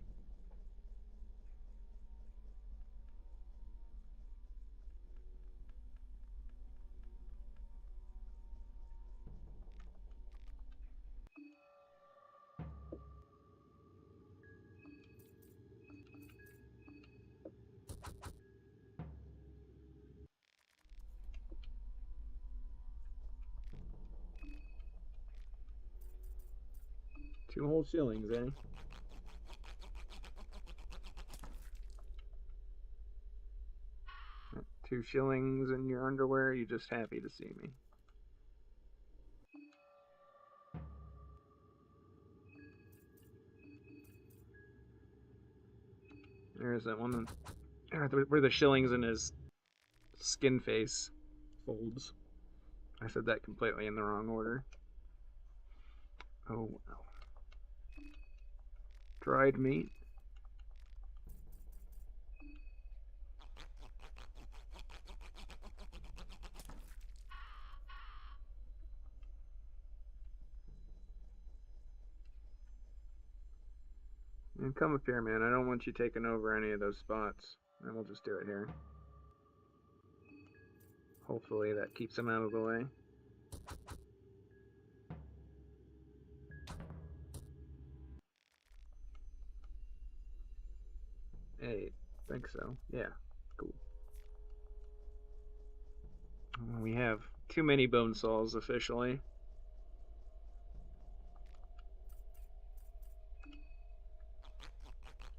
Two whole shillings, eh? 2 shillings in your underwear? You just happy to see me? There's that one where the shillings in his skin face folds. I said that completely in the wrong order. Oh, wow. Dried meat. And come up here, man. I don't want you taking over any of those spots. And we'll just do it here. Hopefully that keeps him out of the way. Hey, think so. Yeah, cool. We have too many bone saws officially.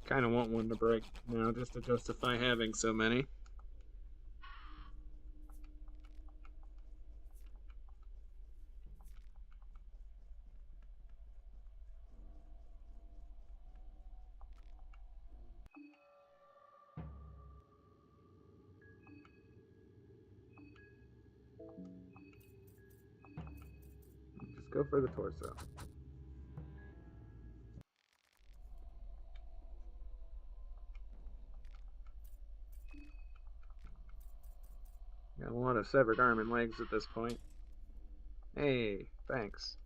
Kind of want one to break now just to justify having so many. Just go for the torso. Got a lot of severed arm and legs at this point. Hey, thanks.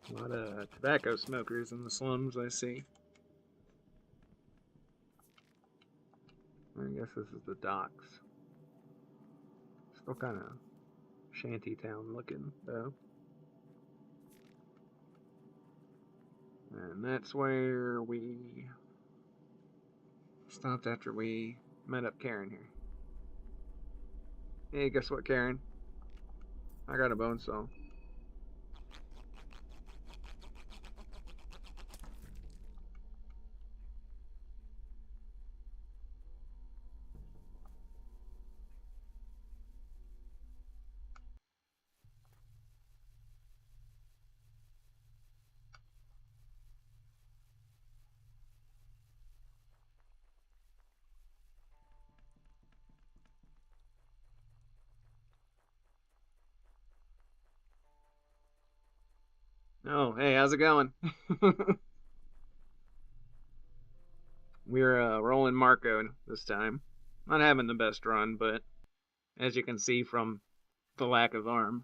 A lot of tobacco smokers in the slums, I see. I guess this is the docks. Still kind of shanty town looking, though. And that's where we stopped after we met up Karen here. Hey, guess what, Karen? I got a bone saw. Oh, hey, how's it going? We're rolling Marco this time. Not having the best run, but as you can see from the lack of arm.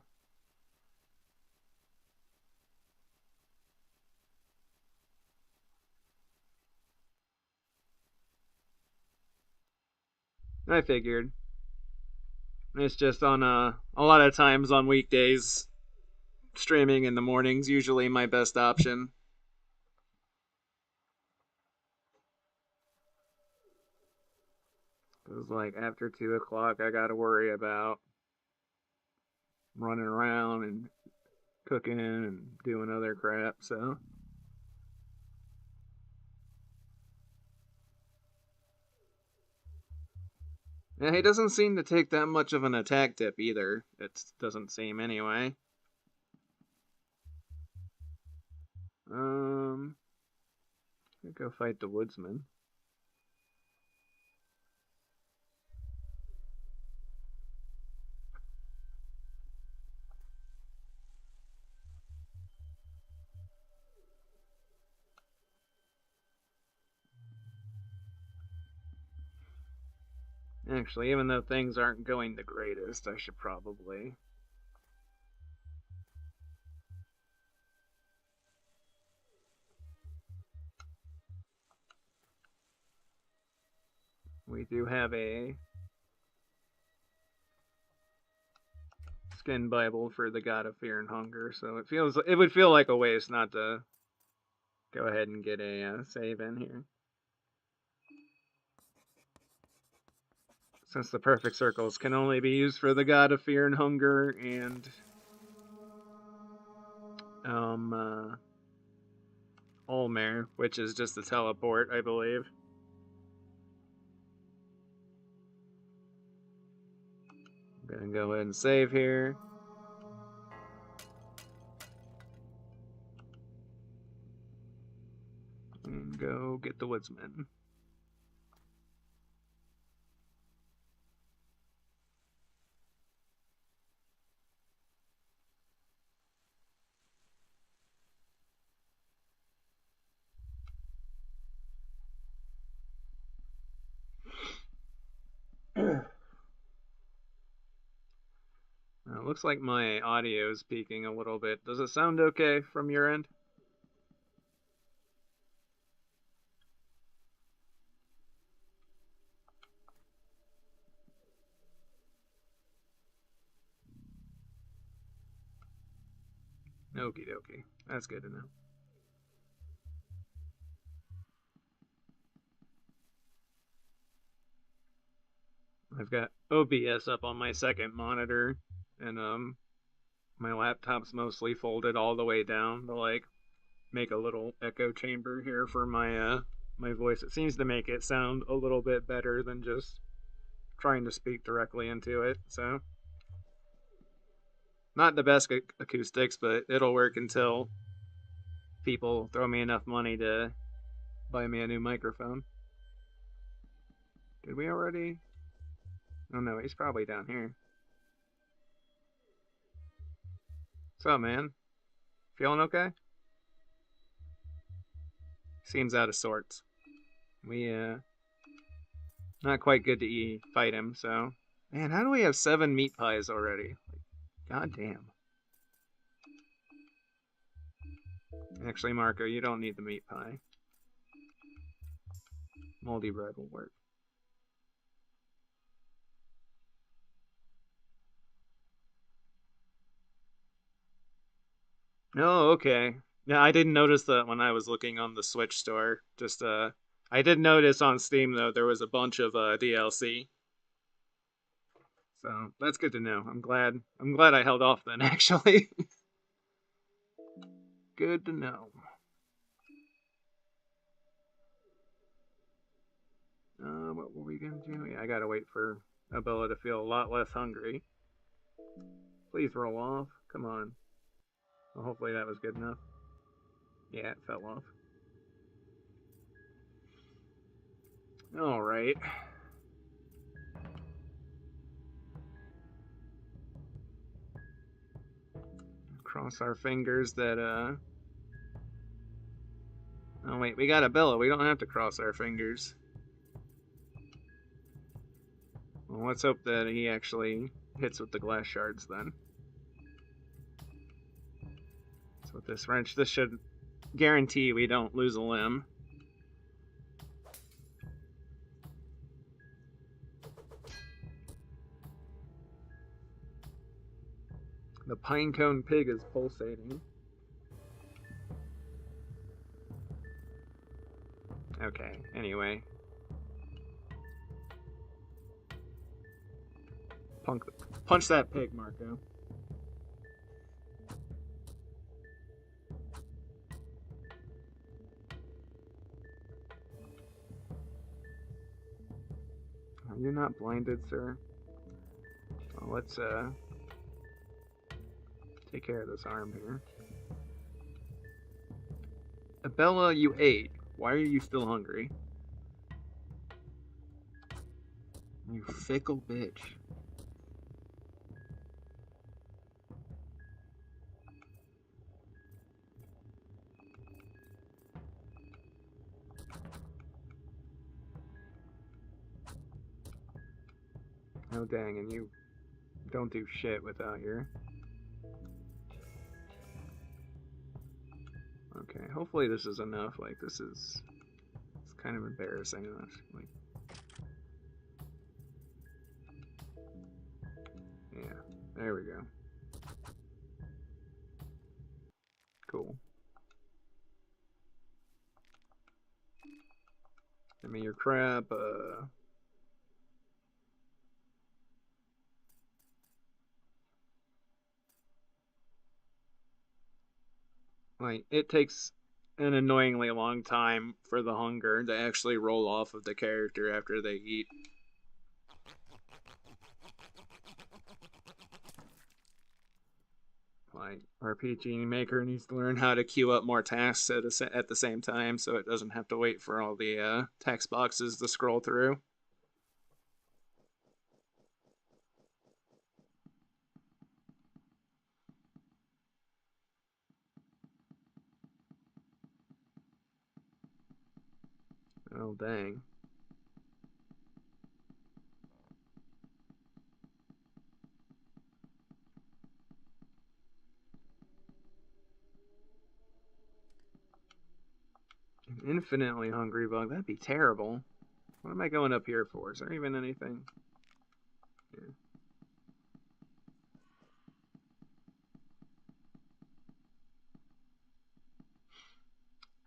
I figured. It's just on a lot of times on weekdays, streaming in the mornings usually my best option. Cause like after 2 o'clock, I gotta worry about running around and cooking and doing other crap. So Yeah, he doesn't seem to take that much of an attack dip either. It doesn't seem anyway. I'll go fight the woodsman. Actually, even though things aren't going the greatest, I should probably... We do have a skin Bible for the God of Fear and Hunger, so it would feel like a waste not to go ahead and get a save in here. Since the perfect circles can only be used for the God of Fear and Hunger and Olmer, which is just a teleport, I believe. I'm gonna go ahead and save here. And go get the woodsman. It looks like my audio is peaking a little bit. Does it sound okay from your end? Okie dokie. That's good to know. I've got OBS up on my second monitor, and my laptop's mostly folded all the way down to like make a little echo chamber here for my voice. It seems to make it sound a little bit better than just trying to speak directly into it. So not the best acoustics, but it'll work until people throw me enough money to buy me a new microphone. Did we already? Oh no, he's probably down here. What's up, man? Feeling okay? Seems out of sorts. We not quite good to fight him, so man, how do we have 7 meat pies already? God damn. Actually, Marco, you don't need the meat pie. Moldy bread will work. Oh, okay. Yeah, I didn't notice that when I was looking on the Switch store. Just I did notice on Steam though there was a bunch of DLC. So that's good to know. I'm glad I held off then actually. Good to know. What were we gonna do? Yeah, I gotta wait for Abella to feel a lot less hungry. Please roll off. Come on. Well, hopefully that was good enough. Yeah, it fell off. Alright. Cross our fingers that, Oh, wait, we got Abella. We don't have to cross our fingers. Well, let's hope that he actually hits with the glass shards then. So with this wrench, this should guarantee we don't lose a limb. The pinecone pig is pulsating. Okay, anyway. Punch that pig, Marco. You're not blinded, sir. Well, let's take care of this arm here. Abella, you ate. Why are you still hungry? You fickle bitch. Oh dang, and you don't do shit without your... Okay, hopefully this is enough. Like, this is... It's kind of embarrassing. Like... Yeah, there we go. Cool. Give me your crap, Like, it takes an annoyingly long time for the hunger to actually roll off of the character after they eat. Like, RPG Maker needs to learn how to queue up more tasks at the same time so it doesn't have to wait for all the text boxes to scroll through. Oh, dang. An infinitely hungry bug. That'd be terrible. What am I going up here for? Is there even anything? Yeah.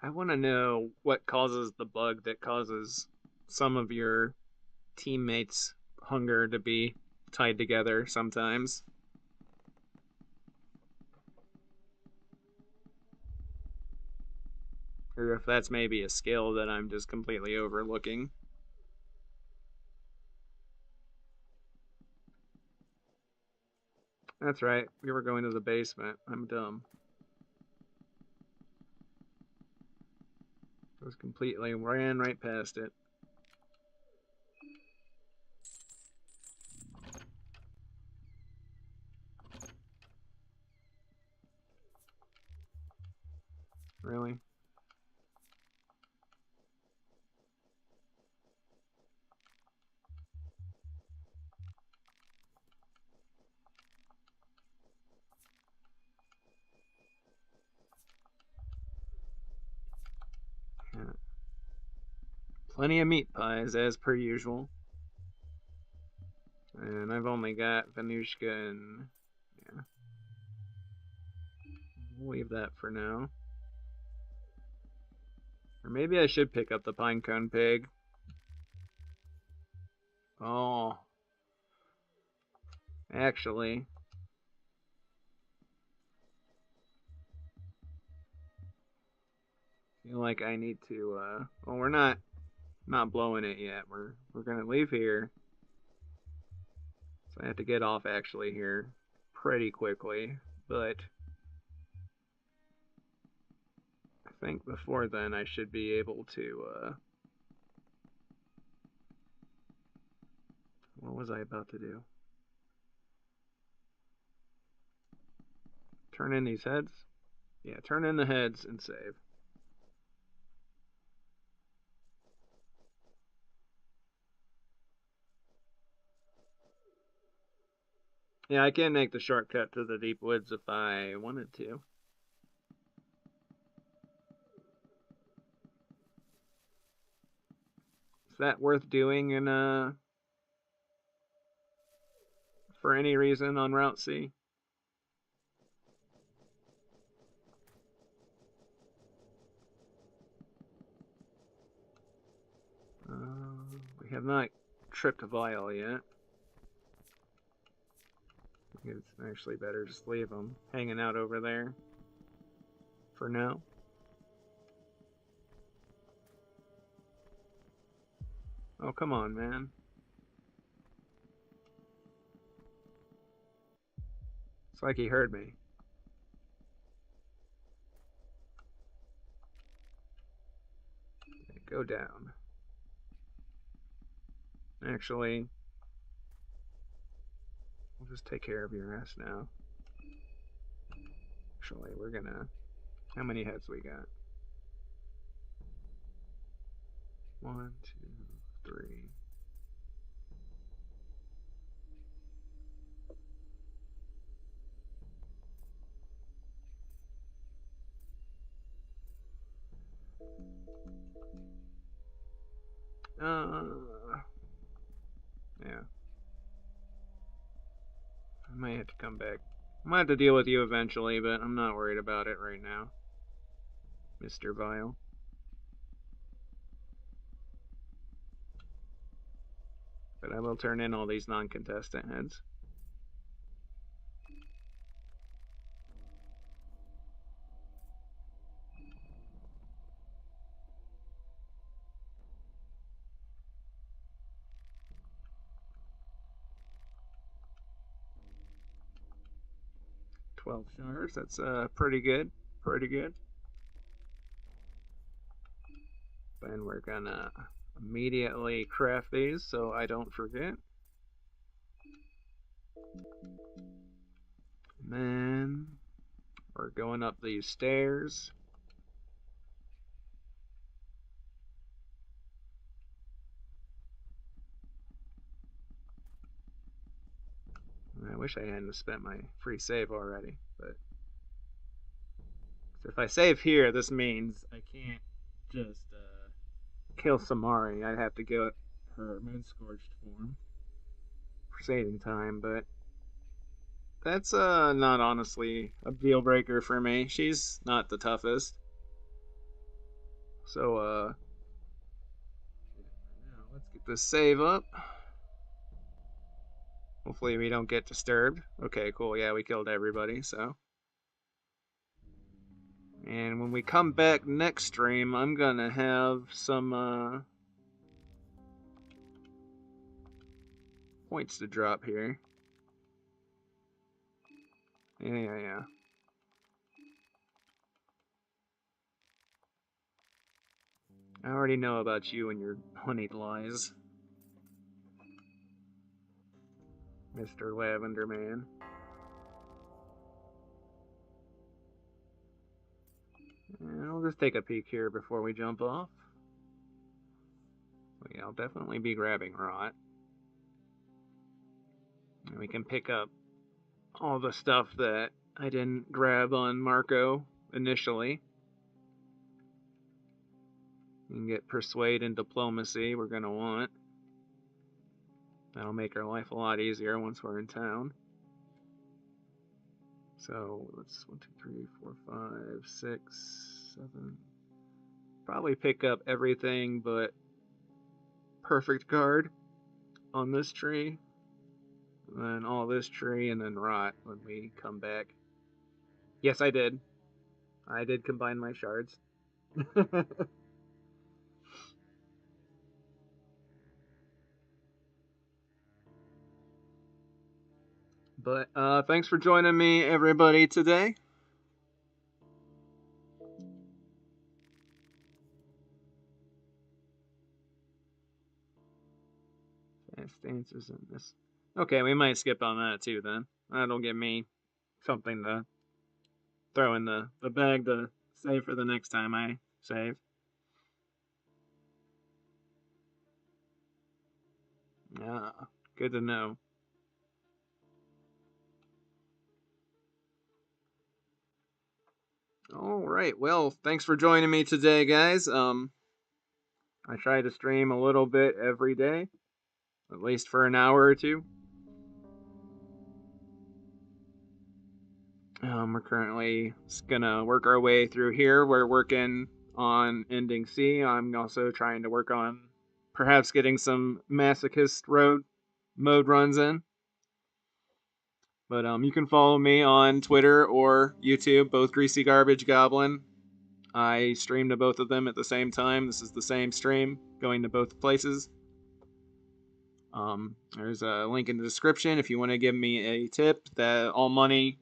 I want to know what causes the bug that causes some of your teammates' hunger to be tied together sometimes. Or if that's maybe a skill that I'm just completely overlooking. That's right, we were going to the basement. I'm dumb. I was completely ran right past it. Really? Yeah. Plenty of meat pies, as per usual. And I've only got Venushka and... yeah. We'll leave that for now. Or maybe I should pick up the pinecone pig. Oh. Actually. Feel like I need to, well, we're not blowing it yet. We're gonna leave here. So I have to get off actually here pretty quickly. But I think before then I should be able to, what was I about to do? Turn in these heads? Yeah, turn in the heads and save. Yeah, I can make the shortcut to the deep woods if I wanted to. Is that worth doing in for any reason on Route C? We have not tripped Vile yet. It's actually better just leave them hanging out over there for now. Oh, come on, man. Looks like he heard me. Okay, go down. Actually, we'll just take care of your ass now. Actually, we're gonna... How many heads we got? 1, 2, 3. Yeah. I might have to come back. I might have to deal with you eventually, but I'm not worried about it right now, Mr. Vile. But I will turn in all these non-contestant heads. $12 shards. That's pretty good. Pretty good. And we're gonna immediately craft these so I don't forget. And then we're going up these stairs. I wish I hadn't spent my free save already, but if I save here, this means I can't just kill Samari. I'd have to get her moon scorched form for saving time, but that's not honestly a deal breaker for me. She's not the toughest. So now let's get this save up. Hopefully we don't get disturbed. Okay, cool. Yeah, we killed everybody, so. And when we come back next stream, I'm gonna have some points to drop here. Yeah. I already know about you and your honeyed lies, Mr. Lavender Man. And I'll just take a peek here before we jump off. Yeah, I'll definitely be grabbing rot. And we can pick up all the stuff that I didn't grab on Marco initially. And get persuade and diplomacy we're going to want. That'll make our life a lot easier once we're in town. So let's 1, 2, 3, 4, 5, 6, 7. Probably pick up everything but perfect guard on this tree. And then all this tree and then rot when we come back. Yes, I did. I did combine my shards. But thanks for joining me, everybody, today. Fast dances in this. Okay, we might skip on that too then. That'll give me something to throw in the bag to save for the next time I save. Yeah, good to know. All right, well, thanks for joining me today, guys. I try to stream a little bit every day, at least for an hour or two. We're currently gonna work our way through here. We're working on ending C. I'm also trying to work on perhaps getting some masochist road mode runs in. But you can follow me on Twitter or YouTube, both Greasy Garbage Goblin. I stream to both of them at the same time. This is the same stream going to both places. There's a link in the description if you want to give me a tip. That all money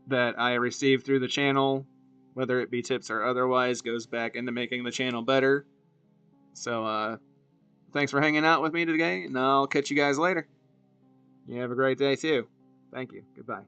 that I receive through the channel, whether it be tips or otherwise, goes back into making the channel better. So, thanks for hanging out with me today, and I'll catch you guys later. You have a great day, too. Thank you. Goodbye.